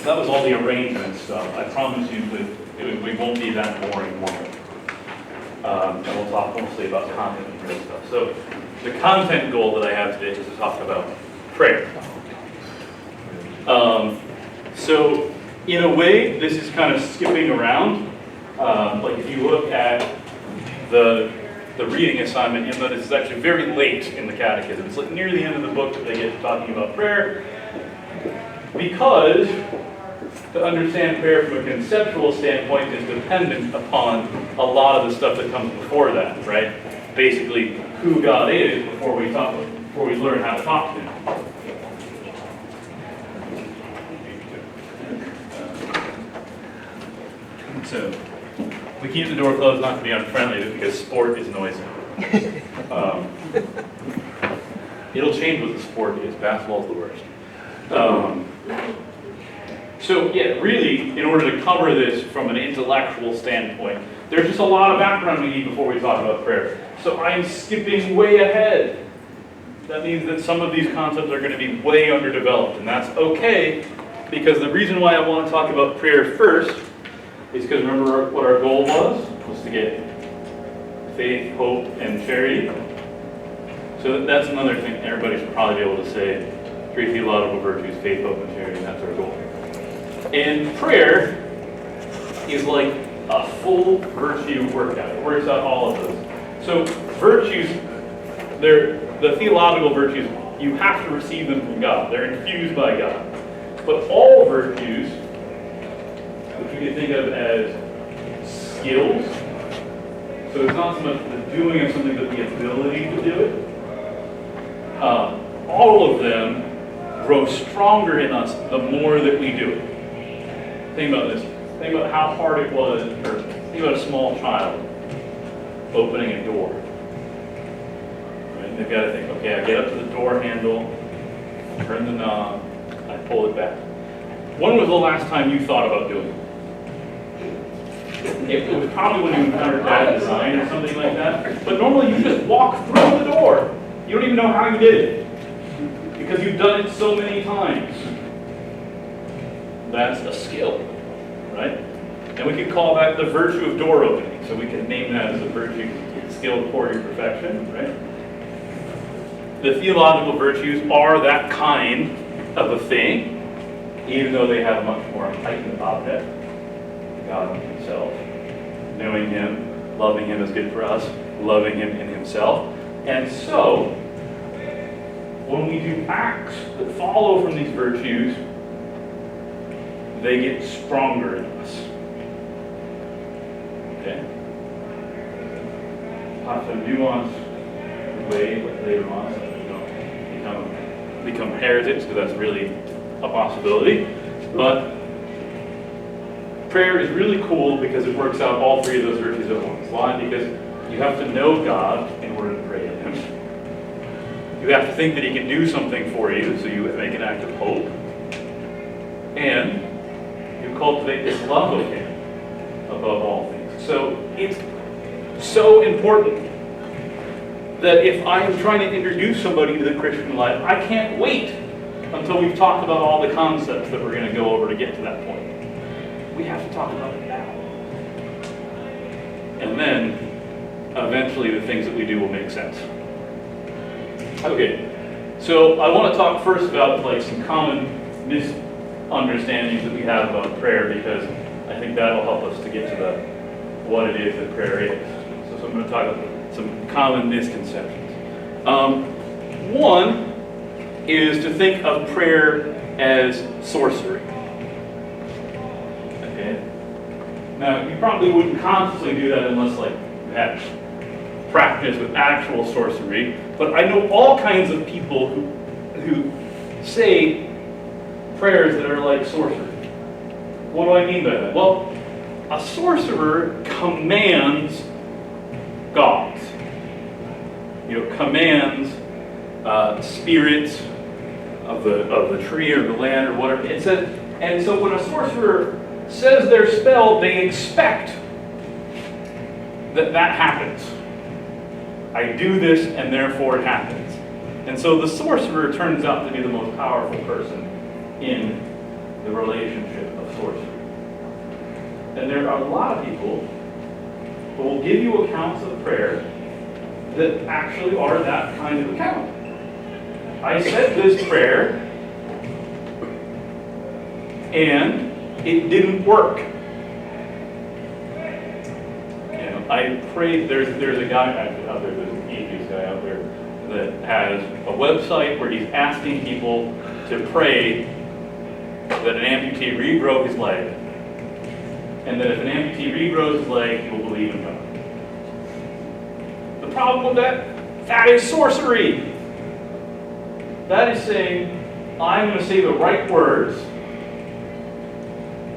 that was all the arrangement stuff. I promise you that we won't be that boring one. And we'll talk mostly about content and prayer stuff. So the content goal that I have today is to talk about prayer. So in a way, this is kind of skipping around. Like if you look at the reading assignment, you'll notice it's actually very late in the catechism. It's like near the end of the book that they get talking about prayer, because to understand prayer from a conceptual standpoint is dependent upon a lot of the stuff that comes before that, right? Basically, who God is before we learn how to talk to Him. soon. We keep the door closed, not to be unfriendly, just because sport is noisy. It'll change what the sport is. Basketball's the worst. So yeah, really, in order to cover this from an intellectual standpoint, there's just a lot of background we need before we talk about prayer. So I'm skipping way ahead. That means that some of these concepts are going to be way underdeveloped, and that's okay, because the reason why I want to talk about prayer first is because remember what our goal was to get faith, hope, and charity. So that's another thing everybody should probably be able to say. 3 theological virtues, faith, hope, and charity, and that's our goal. And prayer is like a full virtue workout. It works out all of those. So virtues, the theological virtues, you have to receive them from God. They're infused by God. But all virtues, which you can think of as skills, so it's not so much the doing of something, but the ability to do it. All of them grow stronger in us the more that we do it. Think about this. Think about how hard it was, or think about a small child opening a door. Right? They've got to think, okay, I get up to the door handle, turn the knob, I pull it back. When was the last time you thought about doing it? It was probably when you encountered bad design or something like that. But normally you just walk through the door. You don't even know how you did it, because you've done it so many times. That's a skill, right? And we could call that the virtue of door opening. So we can name that as a virtue, skill toward your perfection, right? The theological virtues are that kind of a thing, even though they have a much more heightened object. God himself, knowing him, loving him is good for us, loving him in himself. And so, when we do acts that follow from these virtues, they get stronger in us. Okay? Lots of nuanced way, like later on, so we don't become heretics, because that's really a possibility. But prayer is really cool because it works out all 3 of those virtues at once. Why? Because you have to know God in order to pray to him. You have to think that he can do something for you, so you make an act of hope. And you cultivate this love of him above all things. So it's so important that if I am trying to introduce somebody to the Christian life, I can't wait until we've talked about all the concepts that we're going to go over to get to that point. We have to talk about it now. And then, eventually, the things that we do will make sense. Okay, so I want to talk first about like some common misunderstandings that we have about prayer, because I think that'll help us to get to what it is that prayer is. So I'm going to talk about some common misconceptions. One is to think of prayer as sorcery. Now, you probably wouldn't consciously do that unless like you had practice with actual sorcery, but I know all kinds of people who say prayers that are like sorcery. What do I mean by that? Well, a sorcerer commands gods. Commands spirits of the tree or the land or whatever. It says, and so when a sorcerer says their spell, they expect that happens. I do this and therefore it happens. And so the sorcerer turns out to be the most powerful person in the relationship of sorcery. And there are a lot of people who will give you accounts of prayer that actually are that kind of account. I said this prayer and it didn't work. I prayed. There's a guy out there. There's an atheist guy out there that has a website where he's asking people to pray that an amputee regrow his leg, and that if an amputee regrows his leg, he will believe in God. The problem with that is sorcery. That is saying, I'm going to say the right words,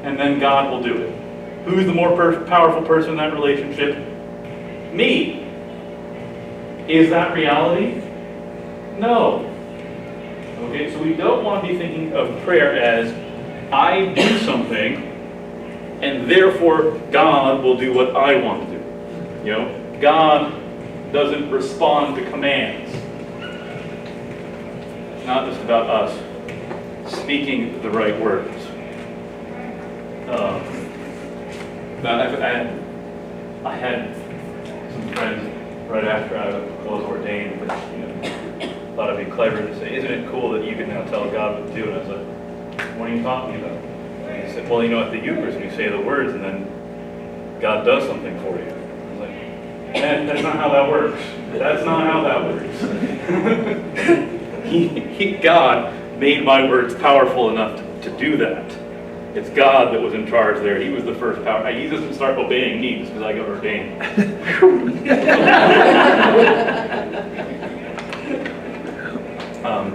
and then God will do it. Who's the more powerful person in that relationship? Me. Is that reality? No. Okay, so we don't want to be thinking of prayer as I do something and therefore God will do what I want to do. You know, God doesn't respond to commands. It's not just about us speaking the right words. I had some friends right after I was ordained, but thought it'd be clever to say, "Isn't it cool that you can now tell God what to do?" And I was like, "What are you talking about?" And he said, "Well, at the Eucharist, you say the words, and then God does something for you." I was like, "Man, that's not how that works. That's not how that works." God made my words powerful enough to do that. It's God that was in charge there. He was the first power. He doesn't start obeying me just because I got ordained.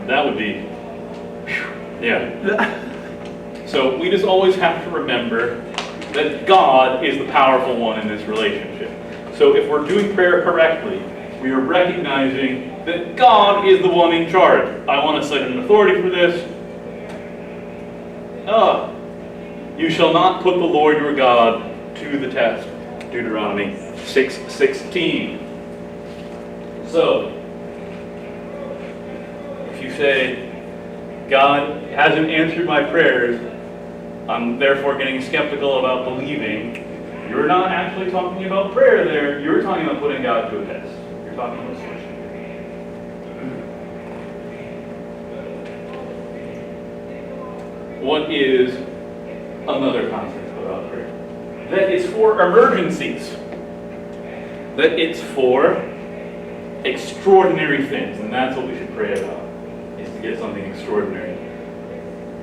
That would be, yeah. So we just always have to remember that God is the powerful one in this relationship. So if we're doing prayer correctly, we are recognizing that God is the one in charge. I want to cite an authority for this. You shall not put the Lord your God to the test. Deuteronomy 6:16. So, if you say, God hasn't answered my prayers, I'm therefore getting skeptical about believing, you're not actually talking about prayer there, you're talking about putting God to a test. You're talking about solution. What is another concept about prayer? That it's for emergencies. That it's for extraordinary things, and that's what we should pray about, is to get something extraordinary.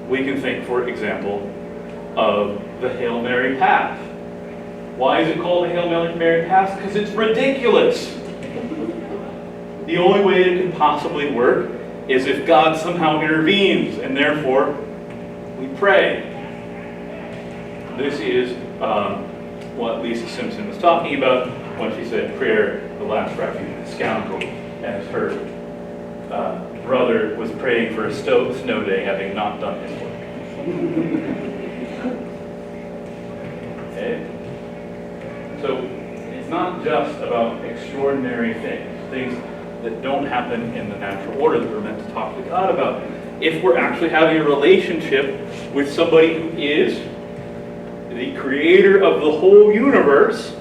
We can think, for example, of the Hail Mary path. Why is it called the Hail Mary path? Because it's ridiculous. The only way it can possibly work is if God somehow intervenes, and therefore we pray. This is what Lisa Simpson was talking about when she said prayer, the last refuge of the scoundrel, as her brother was praying for a snow day, having not done his work. Okay? So it's not just about extraordinary things that don't happen in the natural order that we're meant to talk to God about. If we're actually having a relationship with somebody who is the creator of the whole universe,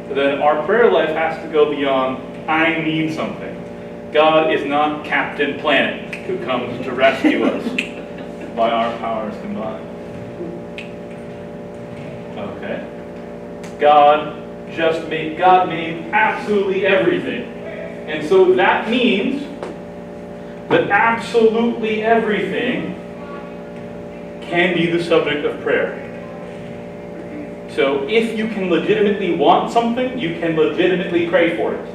then our prayer life has to go beyond, I need something. God is not Captain Planet who comes to rescue us by our powers combined. Okay? God made absolutely everything. And so that means that absolutely everything can be the subject of prayer. So if you can legitimately want something, you can legitimately pray for it.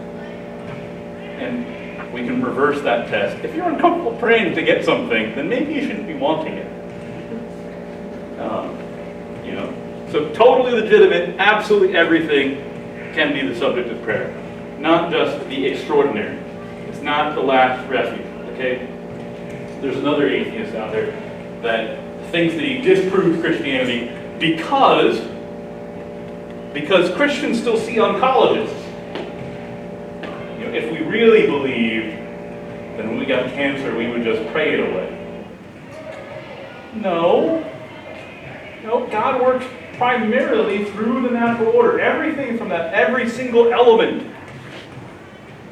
And we can reverse that test. If you're uncomfortable praying to get something, then maybe you shouldn't be wanting it. So totally legitimate, absolutely everything can be the subject of prayer. Not just the extraordinary. It's not the last refuge, okay? There's another atheist out there that thinks that he disproves Christianity because Christians still see oncologists. If we really believed, then when we got cancer, we would just pray it away. No, God works primarily through the natural order. Everything from that, every single element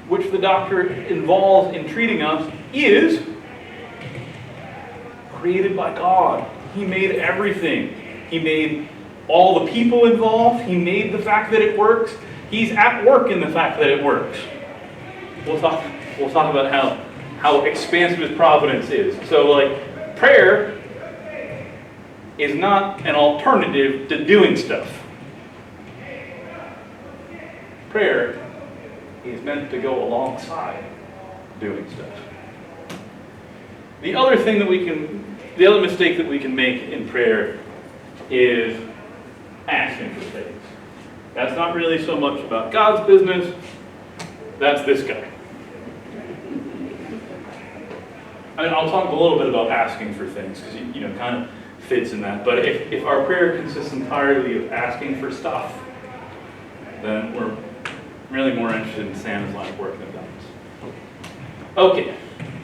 which the doctor involves in treating us is created by God. He made everything. He made all the people involved. He made the fact that it works. He's at work in the fact that it works. We'll talk about how expansive his providence is. So, prayer is not an alternative to doing stuff. Prayer is meant to go alongside doing stuff. The other mistake that we can make in prayer is asking for things. That's not really so much about God's business, that's this guy. I'll talk a little bit about asking for things, because it kind of fits in that. But if our prayer consists entirely of asking for stuff, then we're really more interested in Sam's line of work than God's. Okay,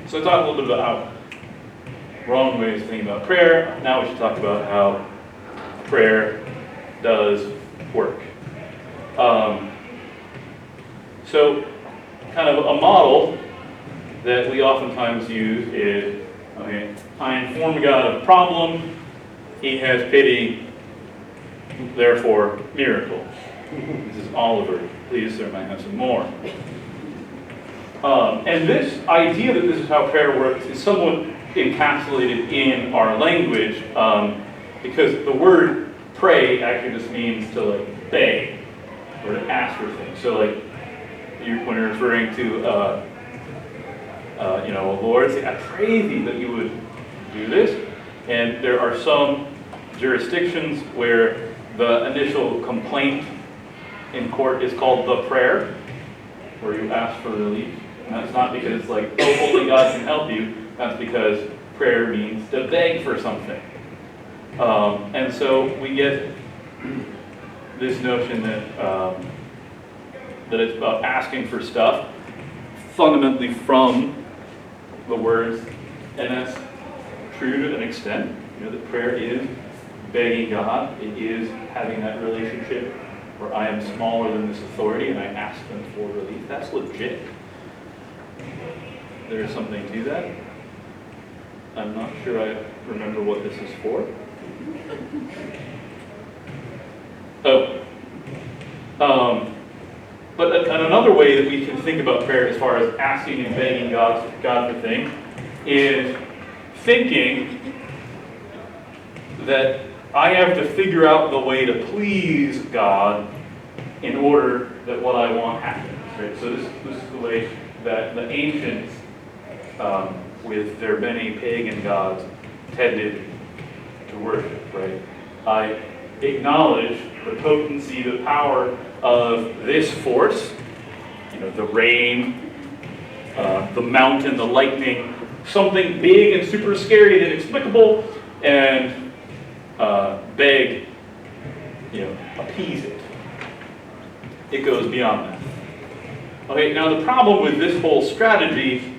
so I talked a little bit about how wrong ways of thinking about prayer. Now we should talk about how prayer does work. So, kind of a model that we oftentimes use is, okay, I inform God of a problem, He has pity, therefore miracle. This is Oliver. Please, sir, might have some more. And this idea that this is how prayer works is somewhat encapsulated in our language, because the word pray actually just means to like beg or to ask for things. So like when you're referring to Lord, say, I pray thee that you would do this. And there are some jurisdictions where the initial complaint in court is called the prayer, where you ask for relief. And that's not because like, oh, only God can help you. That's because prayer means to beg for something. And so we get this notion that it's about asking for stuff, fundamentally from the words, and that's true to an extent. That prayer is begging God. It is having that relationship where I am smaller than this authority and I ask them for relief. That's legit. There is something to that. I'm not sure I remember what this is for. But another way that we can think about prayer as far as asking and begging God for things is thinking that I have to figure out the way to please God in order that what I want happens. Right? So this is the way that the ancients, with their many pagan gods, tended to worship. Right? I acknowledge the potency, the power of this force, the rain, the mountain, the lightning, something big and super scary and inexplicable, and beg, appease it. It goes beyond that. Okay, now the problem with this whole strategy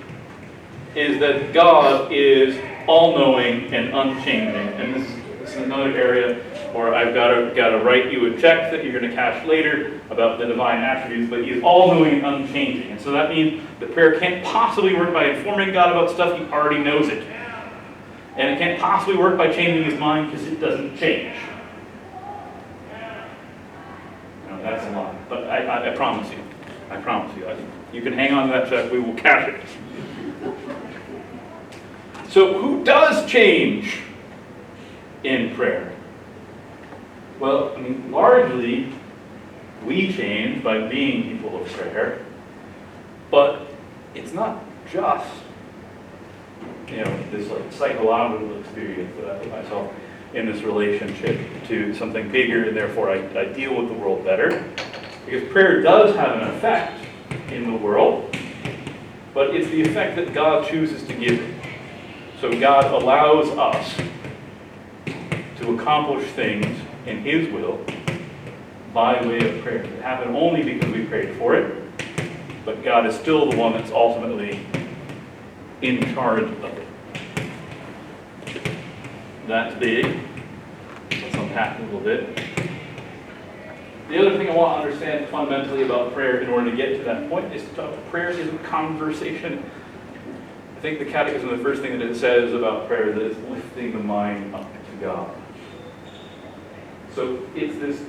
is that God is all-knowing and unchanging, and this is another area where I've got to write you a check that you're going to cash later about the divine attributes, but He is all-knowing and unchanging. And so that means that prayer can't possibly work by informing God about stuff He already knows it. And it can't possibly work by changing His mind because it doesn't change. That's a lie, but I promise you. I promise you. You can hang on to that check, we will cash it. So who does change in prayer? Well, largely we change by being people of prayer, but it's not just this psychological experience that I put myself in this relationship to something bigger, and therefore I deal with the world better. Because prayer does have an effect in the world, but it's the effect that God chooses to give it. So God allows us to accomplish things in His will by way of prayer. It happened only because we prayed for it, but God is still the one that's ultimately in charge of it. That's big. Let's unpack it a little bit. The other thing I want to understand fundamentally about prayer in order to get to that point is that prayer is a conversation. I think the Catechism, the first thing that it says about prayer is that it's lifting the mind up to God. So it's this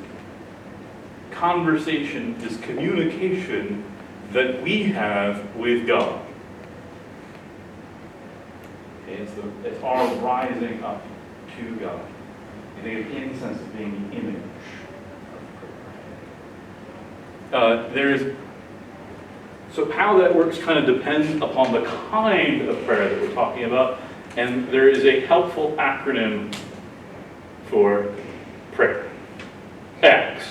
conversation, this communication that we have with God. Okay, it's our rising up to God. I think of in the sense of being the image of prayer. So how that works kind of depends upon the kind of prayer that we're talking about, and there is a helpful acronym for prayer. Acts.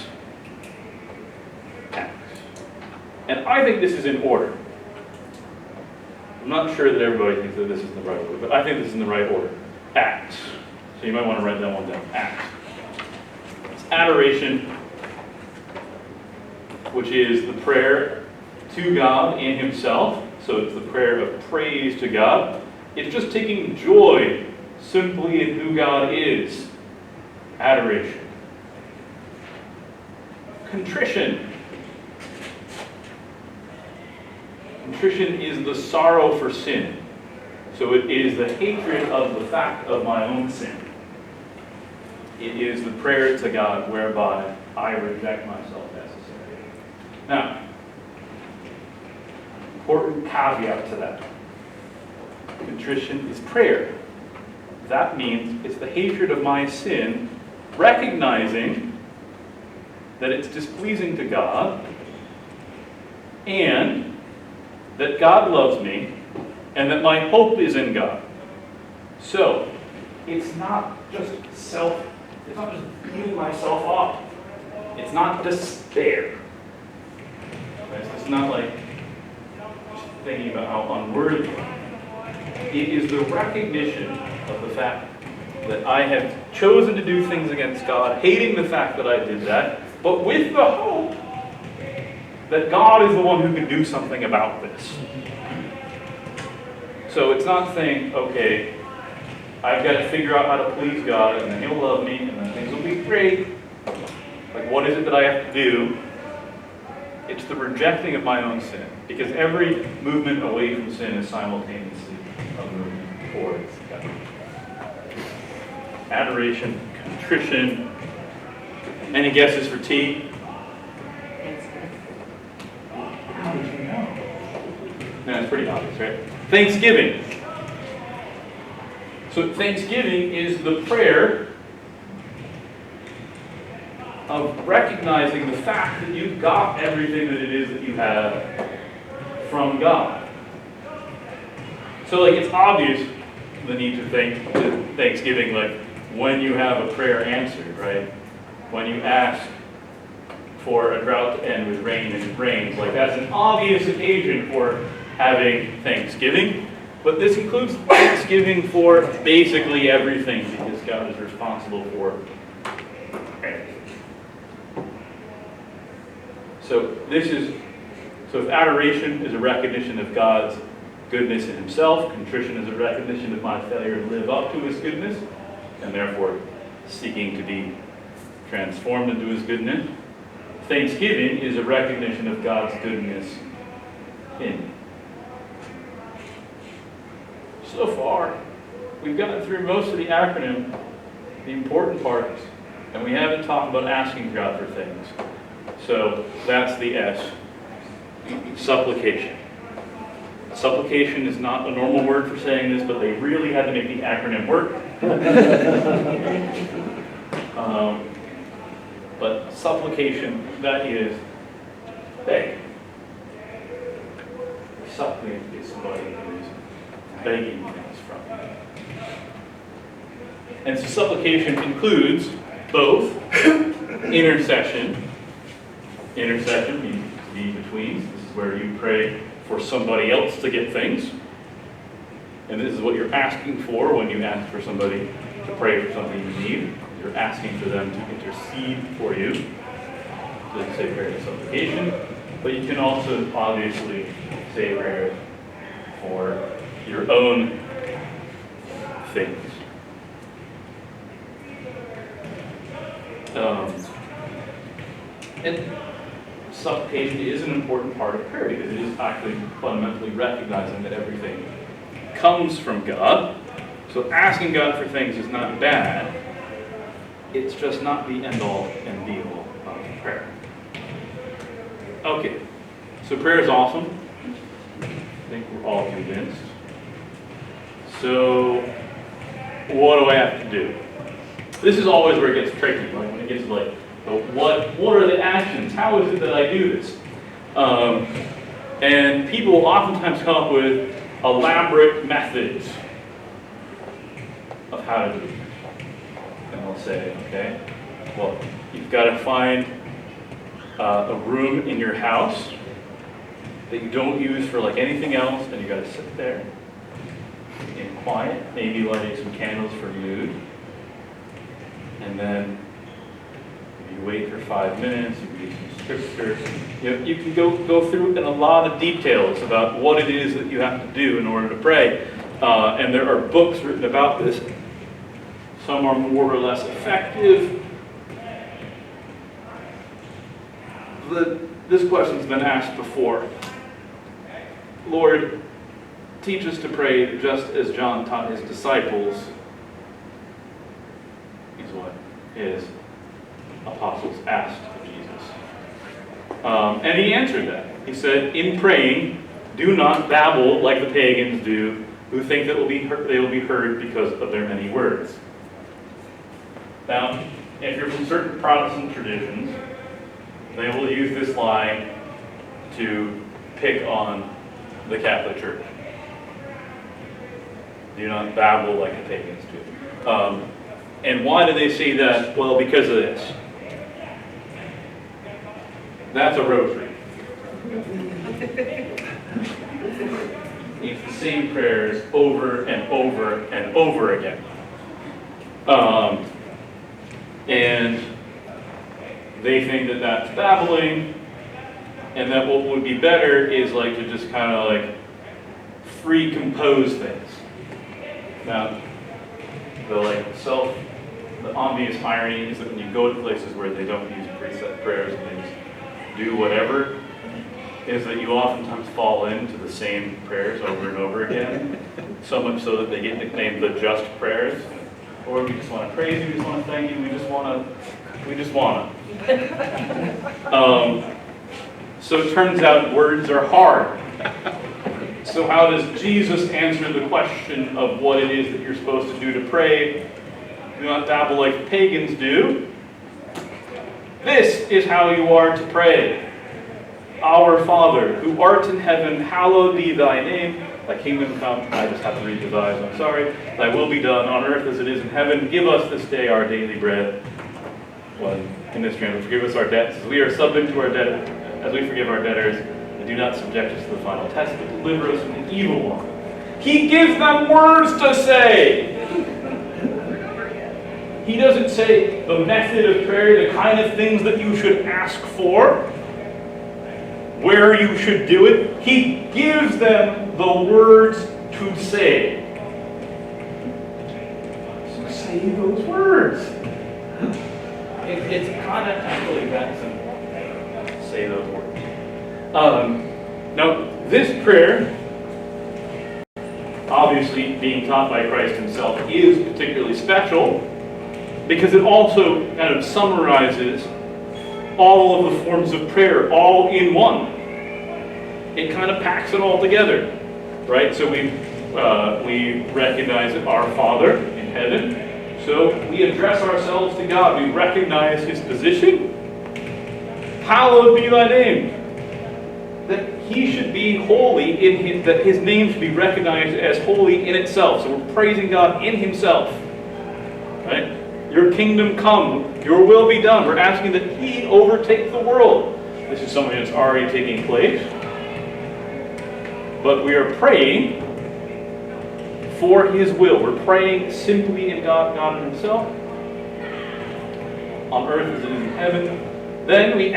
Acts. And I think this is in order. I'm not sure that everybody thinks that this is in the right order, but I think this is in the right order. Acts. So you might want to write that one down. Acts. It's adoration, which is the prayer to God and Himself. So it's the prayer of praise to God. It's just taking joy simply in who God is. Adoration. Contrition. Contrition is the sorrow for sin. So it is the hatred of the fact of my own sin. It is the prayer to God whereby I reject myself as a sinner. Now, important caveat to that. Contrition is prayer. That means it's the hatred of my sin, recognizing that it's displeasing to God, and that God loves me, and that my hope is in God. So, it's not just it's not just beating myself up. It's not despair. It's not like just thinking about how unworthy I am. It is the recognition of the fact that I have chosen to do things against God, hating the fact that I did that, but with the hope that God is the one who can do something about this. So it's not saying, okay, I've got to figure out how to please God, and then He'll love me, and then things will be great. Like, what is it that I have to do? It's the rejecting of my own sin. Because every movement away from sin is simultaneously a movement towards God. Adoration, contrition. Any guesses for T? How did you know? No, it's pretty obvious, right? Thanksgiving. So Thanksgiving is the prayer of recognizing the fact that you've got everything that it is that you have from God. So like it's obvious the need to thank Thanksgiving, like when you have a prayer answered, right? When you ask for a drought to end with rain and it rains, like that's an obvious occasion for having Thanksgiving. But this includes Thanksgiving for basically everything because God is responsible for everything. So if adoration is a recognition of God's goodness in Himself, contrition is a recognition of my failure to live up to His goodness, and therefore seeking to be transformed into His goodness. Thanksgiving is a recognition of God's goodness in me. So far, we've gotten through most of the acronym, the important parts, and we haven't talked about asking God for things. So that's the S. Supplication. Supplication is not a normal word for saying this, but they really had to make the acronym work. But supplication, that is beg. Suppliant is somebody who is begging things from you. And so supplication includes both intercession. Intercession means to be between. This is where you pray for somebody else to get things. And this is what you're asking for when you ask for somebody to pray for something you need. You're asking for them to intercede for you. So you say prayer of supplication. But you can also obviously say prayer for your own things. And supplication is an important part of prayer because it is actually fundamentally recognizing that everything comes from God. So asking God for things is not bad. It's just not the end-all and be-all of prayer. Okay, so prayer is awesome. I think we're all convinced. So, what do I have to do? This is always where it gets tricky, like when it gets to like, what are the actions? How is it that I do this? And people will oftentimes come up with elaborate methods of how to do it. And I'll say, okay, Well, you've got to find a room in your house that you don't use for like anything else, and you got to sit there in quiet, maybe lighting some candles for mood, and then you wait for 5 minutes, you read some scripture. You can go through in a lot of details about what it is that you have to do in order to pray. And there are books written about this. Some are more or less effective. This question's been asked before. Lord, teach us to pray just as John taught his disciples. Is what his apostles asked of Jesus. And he answered that. He said, in praying, do not babble like the pagans do, who think that they will be heard because of their many words. Now, if you're from certain Protestant traditions, they will use this line to pick on the Catholic Church. Do not babble like the pagans do. And why do they say that? Well, because of this. That's a rosary. It's the same prayers over and over and over again. And they think that that's babbling, and that what would be better is like to just kind of like free compose things. Now, the obvious irony is that when you go to places where they don't use preset prayers and they just do whatever, is that you oftentimes fall into the same prayers over and over again, so much so that they get nicknamed the just prayers. Lord, we just want to praise you, we just want to thank you, we just want to. So it turns out words are hard. So how does Jesus answer the question of what it is that you're supposed to do to pray? Do not babble like the pagans do. This is how you are to pray. Our Father, who art in heaven, hallowed be thy name. Thy kingdom come. I just have to read his eyes, I'm sorry. Thy will be done on earth as it is in heaven. Give us this day our daily bread. Well, in this dream, forgive us our debts as we are subject to our debt, as we forgive our debtors. And do not subject us to the final test, but deliver us from the evil one. He gives them words to say. He doesn't say the method of prayer, the kind of things that you should ask for, where you should do it. He gives them the words to say. So say those words. It's kind of actually that simple. Say those words. Now, this prayer, obviously being taught by Christ himself, is particularly special because it also kind of summarizes all of the forms of prayer all in one. It kind of packs it all together, right? So we recognize our Father in heaven. So we address ourselves to God. We recognize his position. Hallowed be thy name. That he should be holy, that his name should be recognized as holy in itself. So we're praising God in himself. Right? Your kingdom come, your will be done. We're asking that he overtake the world. This is something that's already taking place. But we are praying for his will. We're praying simply in God in himself. On earth as it is in heaven. Then we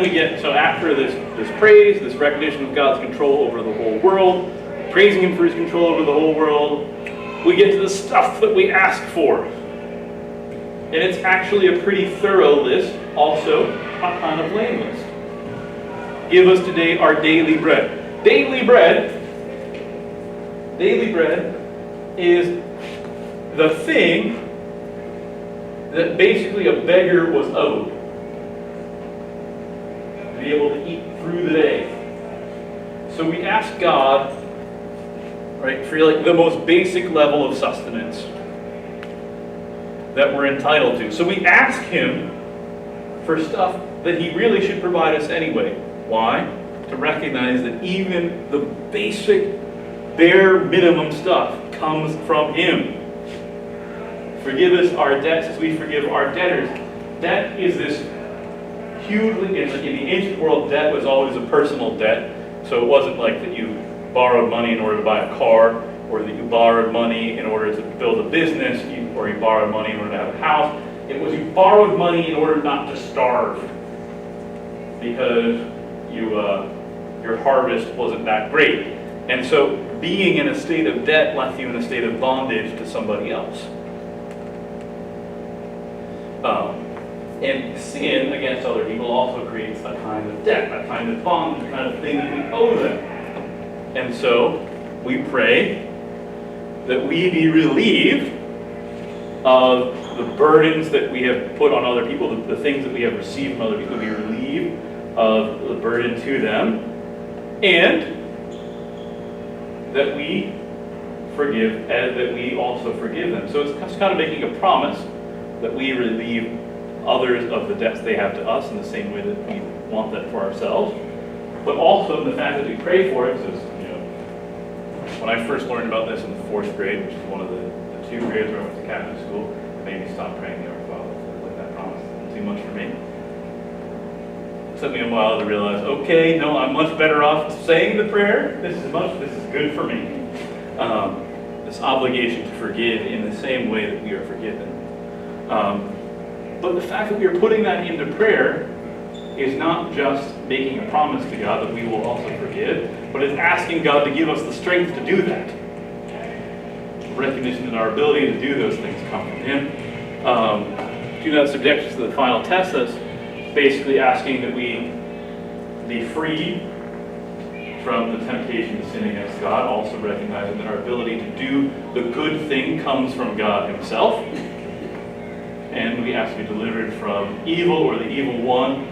get, so after this praise, this recognition of God's control over the whole world, praising him for his control over the whole world, we get to the stuff that we ask for. And it's actually a pretty thorough list, also a kind of lame list. Give us today our daily bread. Daily bread is the thing that basically a beggar was owed. To be able to eat through the day. So we ask God, right, for like the most basic level of sustenance that we're entitled to. So we ask him for stuff that he really should provide us anyway. Why? To recognize that even the basic, bare minimum stuff comes from him. Forgive us our debts as we forgive our debtors. Debt is this hugely, in the ancient world, debt was always a personal debt. So it wasn't like that you borrowed money in order to buy a car, or that you borrowed money in order to build a business, or you borrowed money in order to have a house. It was you borrowed money in order not to starve, because your harvest wasn't that great. And so being in a state of debt left you in a state of bondage to somebody else. And sin against other people also creates a kind of debt, a kind of bond, a kind of thing that we owe them. And so we pray that we be relieved of the burdens that we have put on other people, the things that we have received from other people, be relieved of the burden to them, and that we forgive, and that we also forgive them. So it's kind of making a promise that we relieve others of the debts they have to us in the same way that we want that for ourselves, but also the fact that we pray for it. So when I first learned about this in the 4th grade, which is one of the 2 grades where I went to Catholic school, it made me stop praying the Our Father. Like that promise was too much for me. It took me a while to realize, okay, no, I'm much better off saying the prayer. This is good for me. This obligation to forgive in the same way that we are forgiven. But the fact that we are putting that into prayer is not just making a promise to God that we will also forgive, but it's asking God to give us the strength to do that. Recognition that our ability to do those things come from Him. Do not subject us to the final test. That's basically asking that we be free from the temptation to sin against God, also recognizing that our ability to do the good thing comes from God Himself. And we ask to be delivered from evil or the evil one.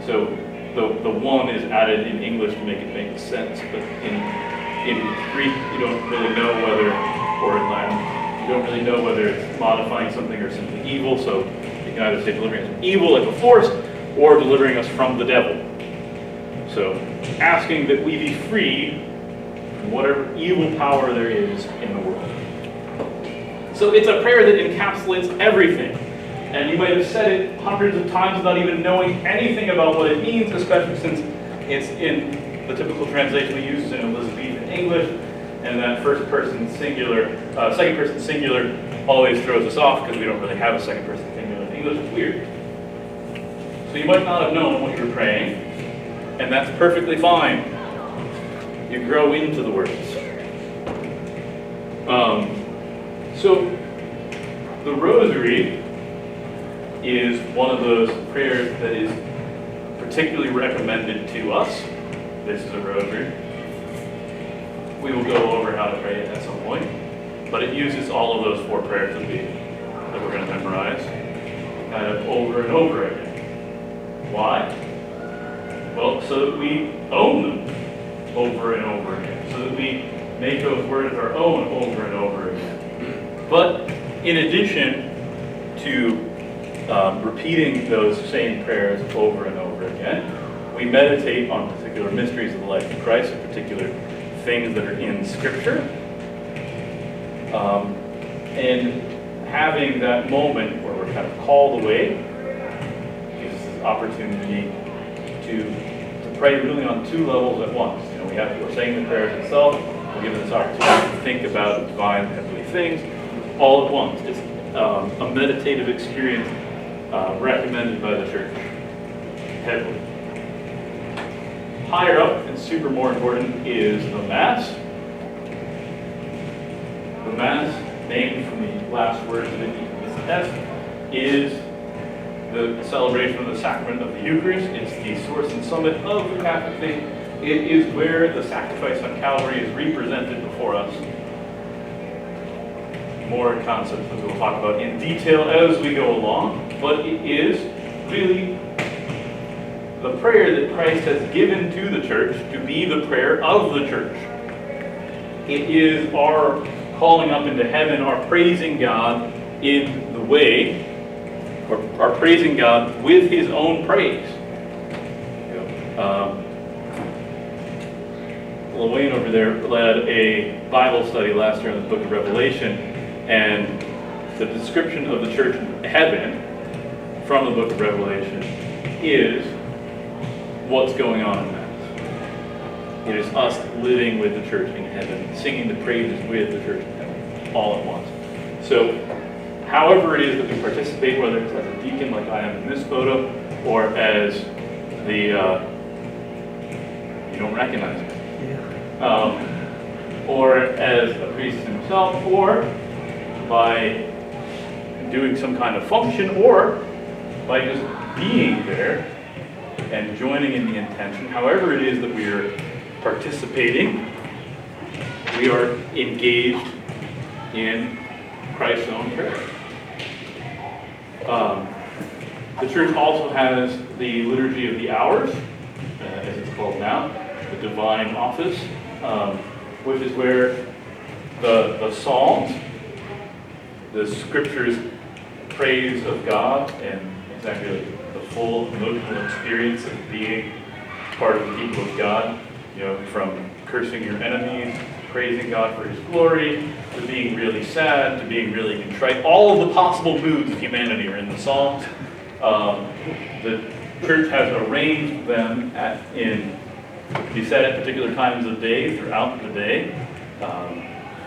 So the one is added in English to make it make sense, but in Greek you don't really know whether, or in Latin, you don't really know whether it's modifying something or simply evil. So you can either say delivering us from evil like a force, or delivering us from the devil. So asking that we be free from whatever evil power there is in the world. So it's a prayer that encapsulates everything. And you might have said it hundreds of times without even knowing anything about what it means, especially since it's in the typical translation we use in Elizabethan English, and that second person singular always throws us off because we don't really have a second person singular in English. It's weird. So you might not have known what you were praying, and that's perfectly fine. You grow into the words. So the Rosary is one of those prayers that is particularly recommended to us. This is a Rosary. We will go over how to pray it at some point, but it uses all of those 4 prayers that we're going to memorize kind of over and over again. Why? Well, so that we own them over and over again, so that we make those words our own over and over again. But in addition to repeating those same prayers over and over again, we meditate on particular mysteries of the life of Christ, and particular things that are in Scripture. And having that moment where we're kind of called away gives us this opportunity to pray really on 2 levels at once. We're saying the prayers itself, we're given this opportunity to think about divine heavenly things all at once. It's a meditative experience recommended by the Church heavily. Higher up and super more important is the Mass. The Mass, named from the last words of it, is the celebration of the sacrament of the Eucharist. It's the source and summit of the Catholic faith. It is where the sacrifice on Calvary is represented before us. More concepts that we'll talk about in detail as we go along, but it is really the prayer that Christ has given to the Church to be the prayer of the Church. It is our calling up into heaven, our praising God in the way, or our praising God with His own praise. Wayne over there led a Bible study last year in the book of Revelation, And the description of the church in heaven from the book of Revelation is what's going on in Mass. It is us living with the church in heaven, singing the praises with the church in heaven, all at once. So, however it is that we participate, whether it's as a deacon like I am in this photo, or as the, you don't recognize me, or as a priest himself, or by doing some kind of function, or by just being there and joining in the intention, however it is that we are participating, we are engaged in Christ's own prayer. The church also has the Liturgy of the Hours, as it's called now, the Divine Office, which is where the Psalms, the Scriptures' praise of God, and exactly the full emotional experience of being part of the people of God, from cursing your enemies, praising God for His glory, to being really sad, to being really contrite. All of the possible moods of humanity are in the Psalms. The church has arranged them to be said at particular times of day throughout the day.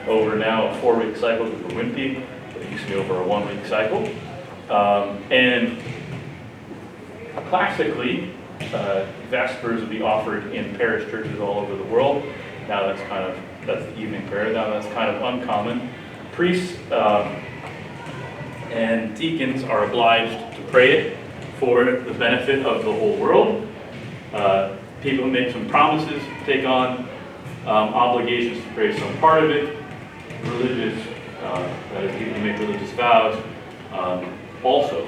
Over now a 4-week cycle because we're wimpy, but it used to be over a 1-week cycle. And classically, Vespers would be offered in parish churches all over the world. Now that's the evening prayer. Now that's kind of uncommon. Priests and deacons are obliged to pray it for the benefit of the whole world. People who make some promises take on obligations to pray some part of it. Religious, that is, people who make religious vows, also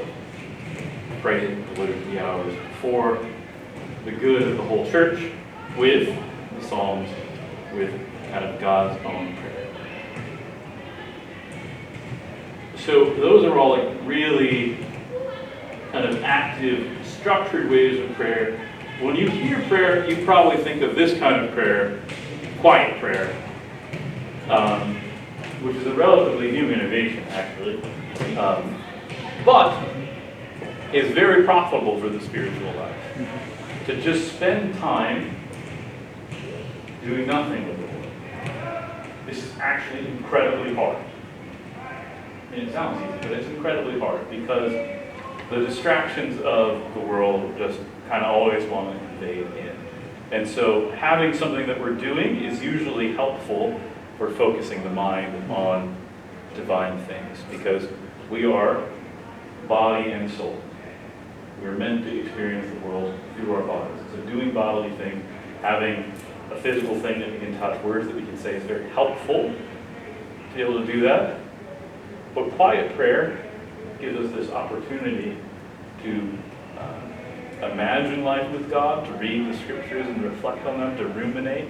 pray the Liturgy of the Hours for the good of the whole church with the Psalms, with kind of God's own prayer. So those are all like really kind of active, structured ways of prayer. When you hear prayer, you probably think of this kind of prayer, quiet prayer, which is a relatively new innovation, actually, but is very profitable for the spiritual life. To just spend time doing nothing with the Lord. This is actually incredibly hard. And it sounds easy, but it's incredibly hard because the distractions of the world just kind of always want to invade in. And so having something that we're doing is usually helpful for focusing the mind on divine things, because we are body and soul. We're meant to experience the world through our bodies. So doing bodily things, having a physical thing that we can touch, words that we can say, is very helpful to be able to do that. But quiet prayer gives us this opportunity to imagine life with God, to read the Scriptures and reflect on them, to ruminate.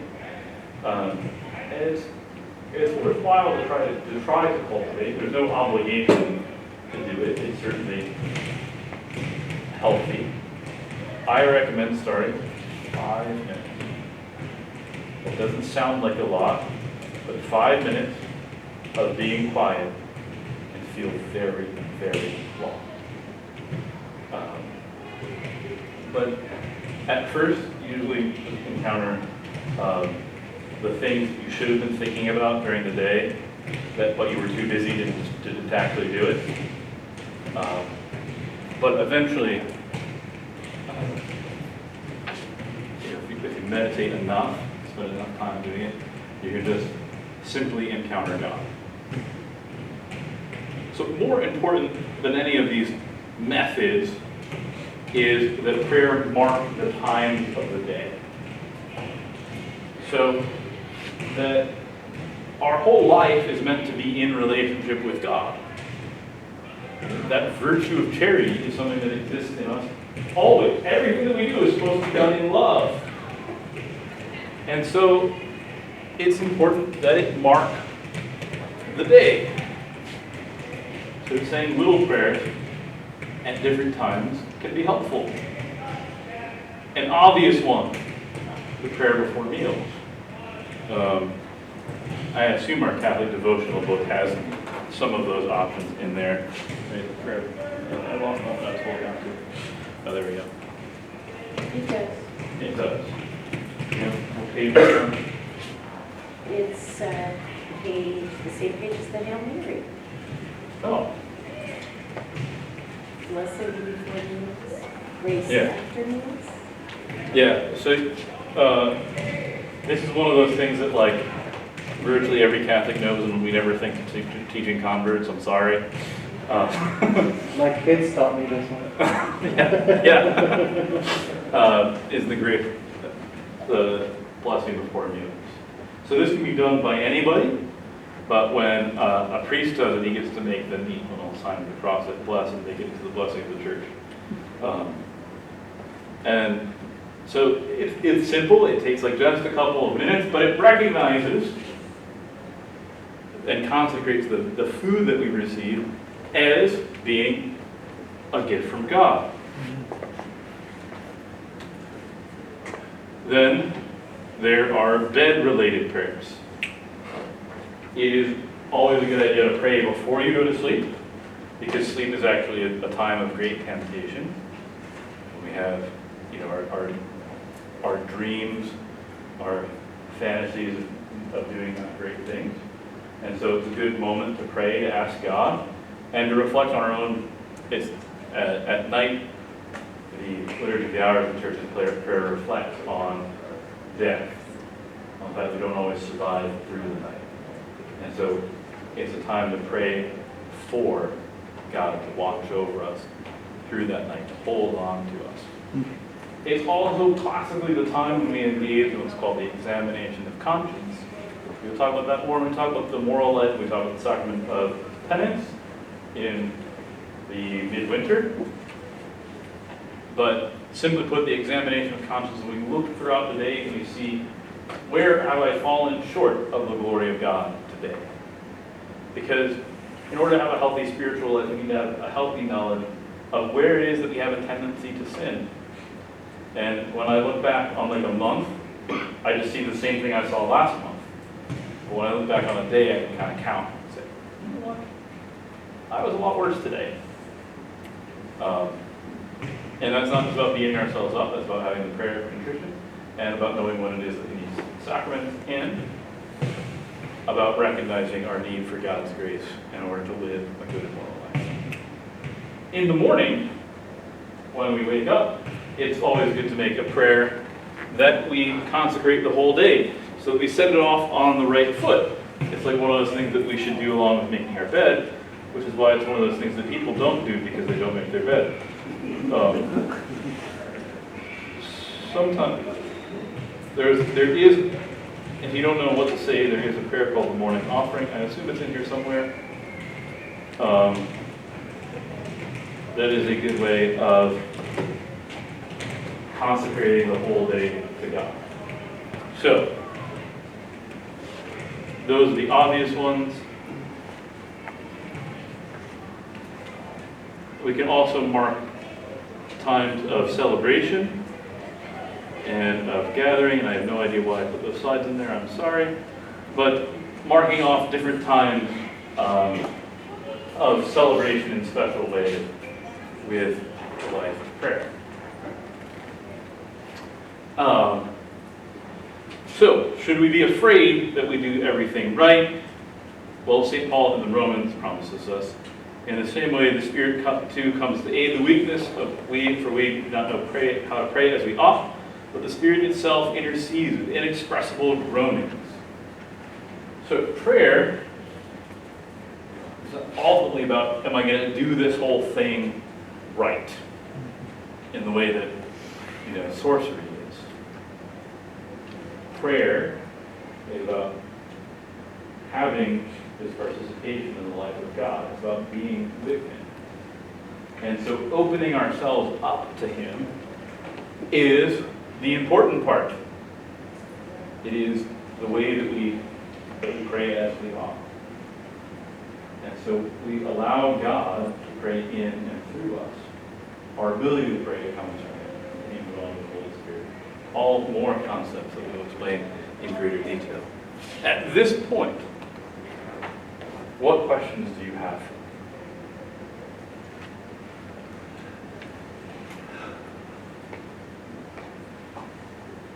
It's worthwhile to try to cultivate. There's no obligation to do it. It's certainly healthy. I recommend starting 5 minutes. It doesn't sound like a lot, but 5 minutes of being quiet can feel very, very long. But at first, usually you encounter the things you should have been thinking about during the day, but you were too busy to actually do it. But eventually, if you meditate enough, spend enough time doing it, you can just simply encounter God. So more important than any of these methods is that prayer marks the times of the day. So that our whole life is meant to be in relationship with God. That virtue of charity is something that exists in us always. Everything that we do is supposed to be done in love. And so it's important that it mark the day. So saying little prayers at different times can be helpful. An obvious one, the prayer before meals. I assume our Catholic devotional book has some of those options in there. Right, I lost my notes, hold on to. Oh, there we go. It does. It does. Yeah, what page is it on? It's page, the same page as the Hail Mary. Oh, Blessed are you before meals, grace Yeah. after meals. yeah, so this is one of those things that like virtually every Catholic knows and we never think of teaching converts, I'm sorry. My kids taught me this one. Is the blessing before meals. So this can be done by anybody, but when a priest does it, he gets to make the neat little sign of the cross that bless and make it into the blessing of the church. And so it's simple, it takes like just a couple of minutes, but it recognizes and consecrates the food that we receive as being a gift from God. Then there are bed-related prayers. It is always a good idea to pray before you go to sleep, because sleep is actually a time of great temptation. We have, our dreams, our fantasies of doing great things. And so it's a good moment to pray, to ask God, and to reflect on our own. It's at night, the Liturgy of the Hours of the Church's prayer reflects on death, on the fact we don't always survive through the night. And so it's a time to pray for God to watch over us through that night, to hold on to us. It's also classically the time when we engage in what's called the examination of conscience. We'll talk about that more when we talk about the moral life. We talk about the sacrament of penance in the midwinter. But simply put, the examination of conscience, we look throughout the day and we see, where have I fallen short of the glory of God today? Because in order to have a healthy spiritual life, we need to have a healthy knowledge of where it is that we have a tendency to sin. And when I look back on like a month, I just see the same thing I saw last month. But when I look back on a day, I can kind of count and say, you know what? I was a lot worse today. And that's not just about beating ourselves up, that's about having the prayer of contrition, and about knowing what it is that we need sacrament, and about recognizing our need for God's grace in order to live a good and moral life. In the morning, when we wake up, it's always good to make a prayer that we consecrate the whole day, so that we set it off on the right foot. It's like one of those things that we should do along with making our bed, which is why it's one of those things that people don't do because they don't make their bed. Sometimes there is, if you don't know what to say, there is a prayer called the morning offering. I assume it's in here somewhere. That is a good way of consecrating the whole day to God. So, those are the obvious ones. We can also mark times of celebration and of gathering, and I have no idea why I put those slides in there, I'm sorry. But marking off different times of celebration in special ways with the life of prayer. So, should we be afraid that we do everything right? Well, St. Paul in the Romans promises us, in the same way the Spirit too comes to aid the weakness of we do not know how to pray as we ought, but the Spirit itself intercedes with inexpressible groanings. So prayer is ultimately about, am I going to do this whole thing right? In the way that, sorcery is. Prayer is about having this participation in the life of God. It's about being with Him. And so opening ourselves up to Him is the important part. It is the way that we pray as we ought. And so we allow God to pray in and through us. Our ability to pray comes from Him, and Him along with the Holy Spirit. All more concepts that we'll explain in greater detail. At this point, What questions do you have?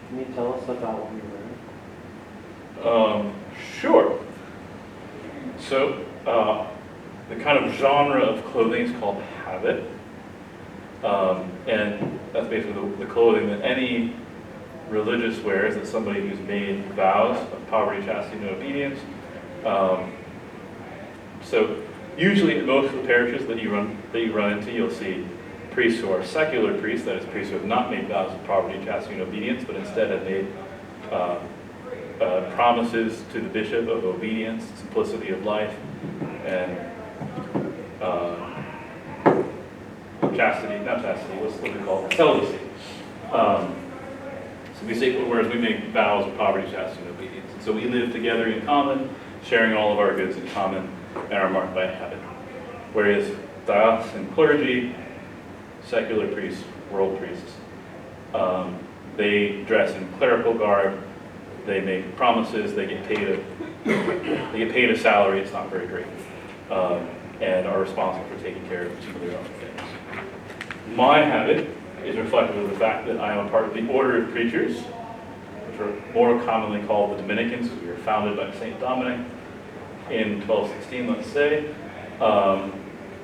Can you tell us about what you're wearing? Sure. So, the kind of genre of clothing is called habit. And that's basically the clothing that any religious wears, that somebody who's made vows of poverty, chastity, and obedience. So usually in most of the parishes that you run into, you'll see priests who are secular priests, that is, priests who have not made vows of poverty, chastity, and obedience, but instead have made promises to the bishop of obedience, simplicity of life, and what's we call it? Celibacy. So we say, whereas we make vows of poverty, chastity, and obedience. And so we live together in common, sharing all of our goods in common, and are marked by a habit. Whereas diocesan clergy, secular priests, world priests, they dress in clerical garb, they make promises, they get paid a salary, it's not very great, and are responsible for taking care of some of their own things. My habit is reflective of the fact that I am a part of the Order of Preachers, which are more commonly called the Dominicans, because we were founded by St. Dominic in 1216, let's say,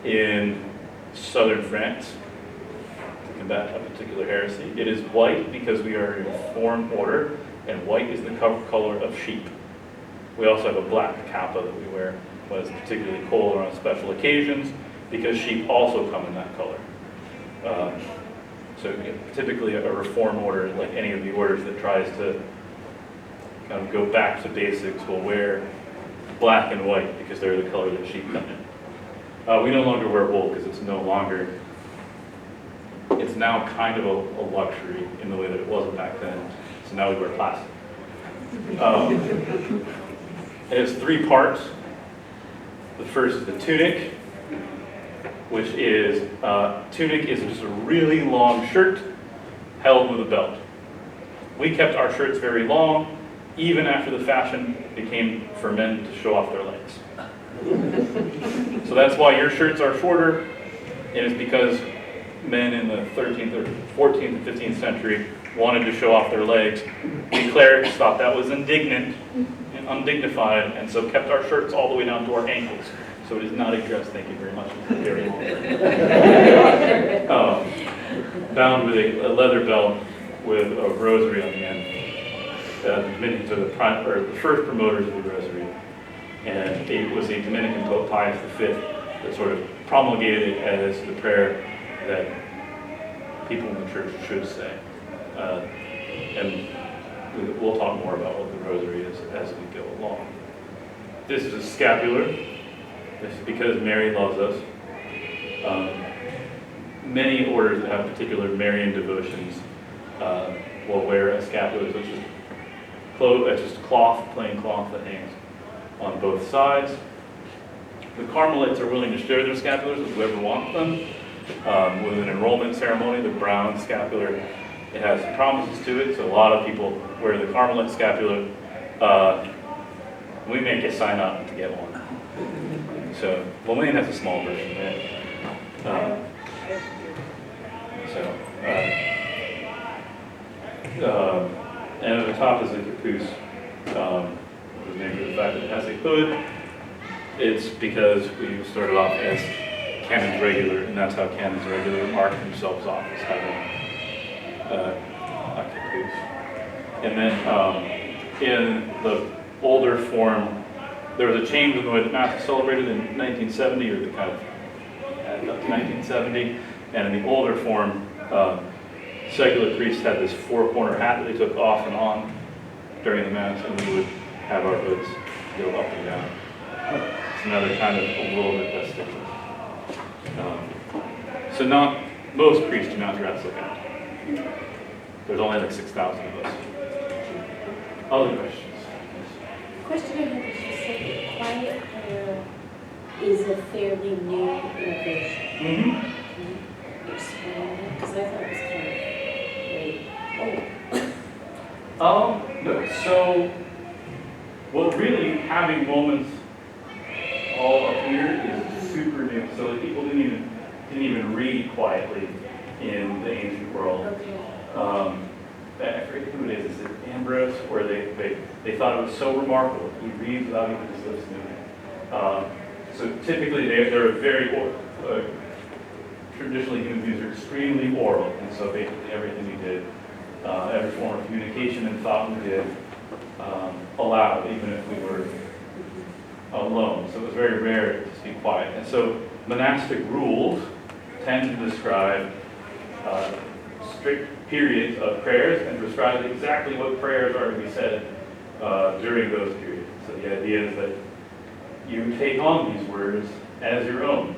in southern France, to combat a particular heresy. It is white because we are a Reformed order, and white is the color of sheep. We also have a black kappa that we wear when it's particularly cold or on special occasions, because sheep also come in that color. So typically a Reformed order, like any of the orders that tries to kind of go back to basics, will wear black and white because they're the color that sheep come in. We no longer wear wool because it's now kind of a luxury in the way that it wasn't back then. So now we wear plastic. It has three parts. The first is the tunic, which is, tunic is just a really long shirt held with a belt. We kept our shirts very long, even after the fashion became for men to show off their legs. So that's why your shirts are shorter, and it's because men in the 13th or 14th and 15th century wanted to show off their legs. We clerics thought that was indignant and undignified, and so kept our shirts all the way down to our ankles. So it is not a dress, thank you very much. It's very long. Bound with a leather belt with a rosary on the end. The Dominicans are the first promoters of the rosary. And it was a Dominican Pope Pius V that sort of promulgated it as the prayer that people in the church should say. And we'll talk more about what the rosary is as we go along. This is a scapular. This is because Mary loves us. Many orders that have particular Marian devotions will wear a scapular, so it's just cloth, plain cloth that hangs on both sides. The Carmelites are willing to share their scapulars with whoever wants them. With an enrollment ceremony, the brown scapular, it has some promises to it, so a lot of people wear the Carmelite scapular. We make you sign up to get one. So, Lillian has a small version of it. And at the top is a capuce, which is named for the fact that it has a hood. It's because we started off as canons regular, and that's how canons regular mark themselves off as having a capuce. And then in the older form, there was a change in the way that Mass was celebrated in 1970, or the kind of added up to 1970. And in the older form, secular priests had this four-corner hat that they took off and on during the Mass, and we would have our hoods go up and down. It's another kind of a little bit less different. So most priests do not dress like that. There's only like 6,000 of us. Other questions? Question I have is, you said that quiet prayer is a fairly new innovation. Mm-hmm. Can you explain that? Because I thought it was kind of, No, so, well, really having moments all up here is super new. So the people didn't even read quietly in the ancient world. I forget who it is Ambrose, where they thought it was so remarkable. He reads without even his lips moving. So typically they're very traditionally human beings are extremely oral, and so basically everything we did, every form of communication and thought we did, aloud, even if we were alone. So it was very rare to speak quiet. And so monastic rules tend to describe strict periods of prayers and prescribe exactly what prayers are to be said during those periods. So the idea is that you take on these words as your own,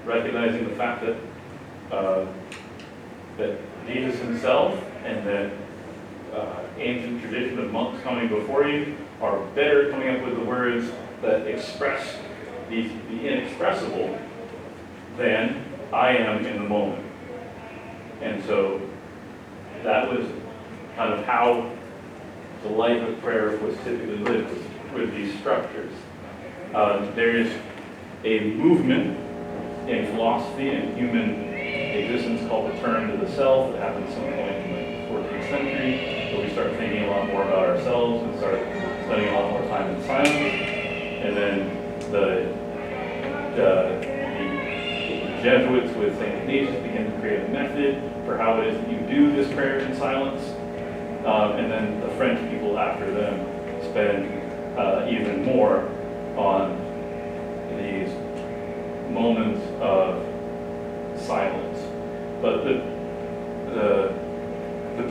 recognizing the fact that that Jesus himself and that ancient tradition of monks coming before you are better coming up with the words that express the inexpressible than I am in the moment. And so that was kind of how the life of prayer was typically lived, with these structures. There is a movement in philosophy and human existence called return to the self that happened at some point in the 14th century, where we start thinking a lot more about ourselves and start spending a lot more time in silence. And then the Jesuits with St. Ignatius began to create a method for how it is that you do this prayer in silence. And then the French people after them spend even more on these moments of silence. But the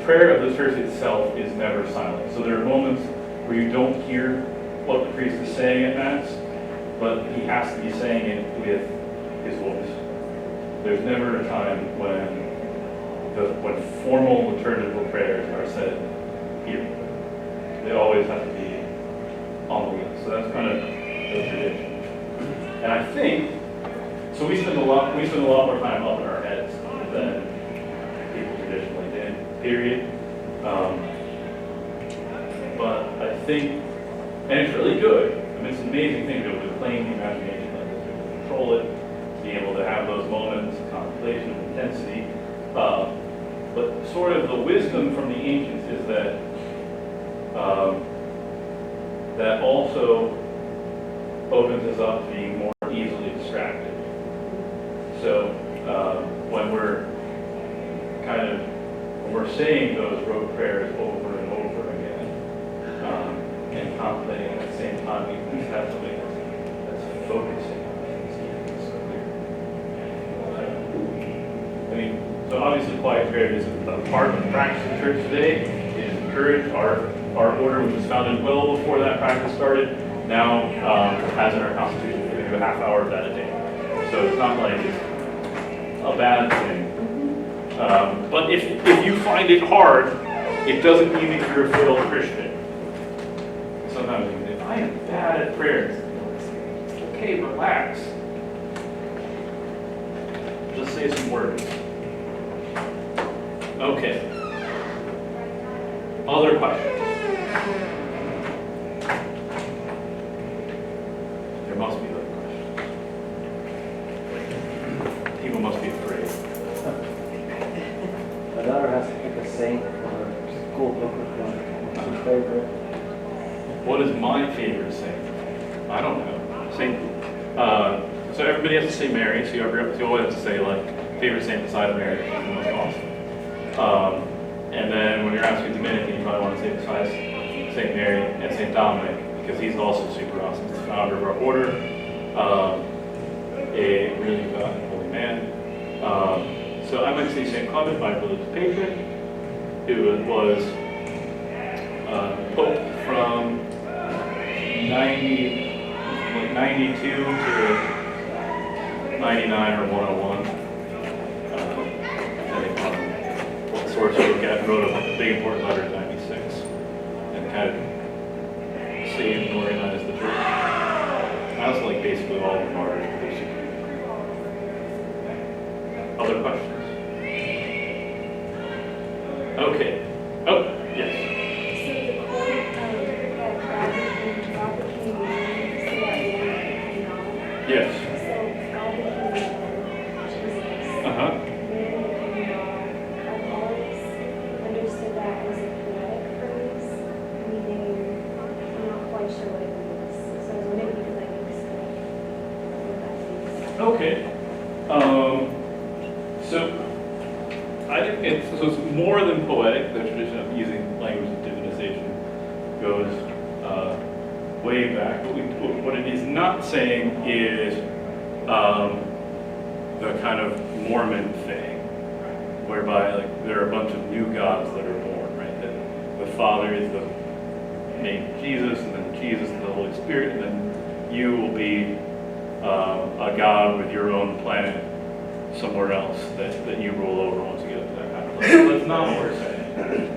prayer of the church itself is never silent. So there are moments where you don't hear what the priest is saying at Mass, but he has to be saying it with his voice. There's never a time when formal liturgical prayers are said here. They always have to be on the lips. So that's kind of the tradition. And I think, so we spend a lot more time up in our heads than people traditionally did, period. But I think, and it's really good. I mean, it's an amazing thing to be able to claim the imagination like this, to be able to control it, to be able to have those moments of contemplation and intensity. But sort of the wisdom from the ancients is that that also opens us up to being more easily distracted. So when we're saying those rote prayers over and over again and contemplating at the same time, we at least have something that's focusing on things. I mean, so obviously quiet prayer is a part of the practice of the church today. It is encouraged. Our order, which was founded well before that practice started, now has in our constitution that we do a half hour of that a day. So it's not like it's a bad thing. But if you find it hard, it doesn't mean that you're a failed Christian. Sometimes you think, I am bad at prayers. Okay, relax. Just say some words. Okay. Other questions? There must be other questions. People must be afraid. My daughter has to pick a saint for her school booklet. What's her favorite? What is my favorite saint? I don't know. Saint. So everybody has to say Mary. So you always have to say like favorite saint beside of Mary. She's the most awesome. And then when you're asking Dominican, you probably want to say besides St. Mary and St. Dominic, because he's also super awesome. He's the founder of our order, a really good and holy man. So I might say St. Clement, my religious patron, who was Pope from 92 to 99 or 101. Source you look at, wrote a big important letter in 96 and kind of saved and organized the church. I also like basically all of the martyrs, basically. Other questions? Okay. Oh, yes. So the quote that Robert came in, say that Okay. So I think it's more than poetic. The tradition of using language of divinization goes way back. What it is not saying is the kind of Mormon thing, whereby like there are a bunch of new gods that are born, right? That the Father is the name Jesus, and then Jesus is the Holy Spirit, and then you will be a god with your own planet somewhere else that you rule over once you get up to that kind of level. That's not what we're saying.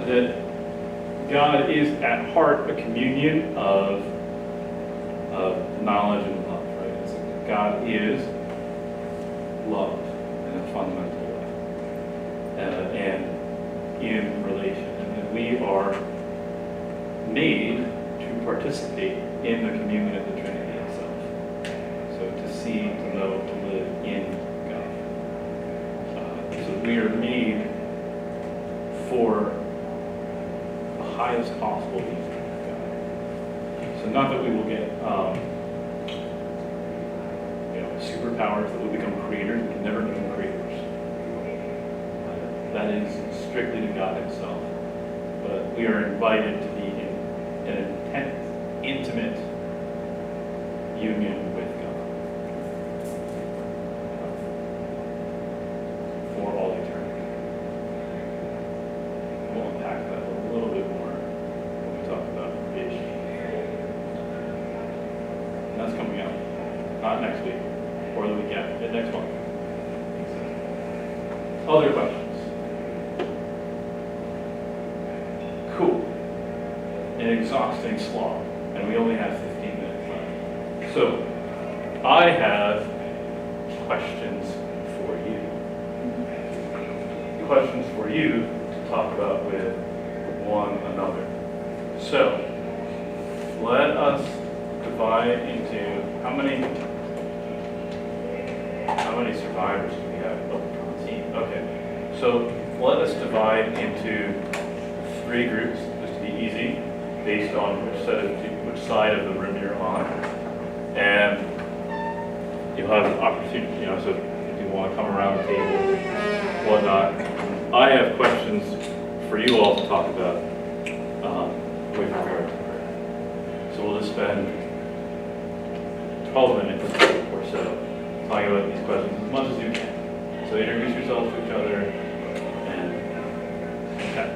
That God is at heart a communion of knowledge and love, right? It's like God is love in a fundamental way, and in relation, and that we are made to participate in the communion of the Trinity itself. So to see, to know, to live in God. So we are made for the highest possible use of God. So not that we will get superpowers, that we become creators. We can never become creators. That is strictly to God Himself. But we are invited to be in an intense, intimate union with God for all eternity. We'll unpack that a little bit more when we talk about Vigil. And that's coming out, not next week, or the week after, next month. Other questions? Cool. An exhausting slog, and we only have 15 minutes left. So, I have questions for you. Questions for you to talk about with one another. So, let us divide into how many survivors do we have on the team? Okay. So, let us divide into 3 groups, just to be easy, based on which side of the room you're on. And you'll have an opportunity, so if you want to come around the table, whatnot. I have questions for you all to talk about with regard to prayer. So we'll just spend 12 minutes or so talking about these questions as much as you can. So introduce yourselves to each other and chat.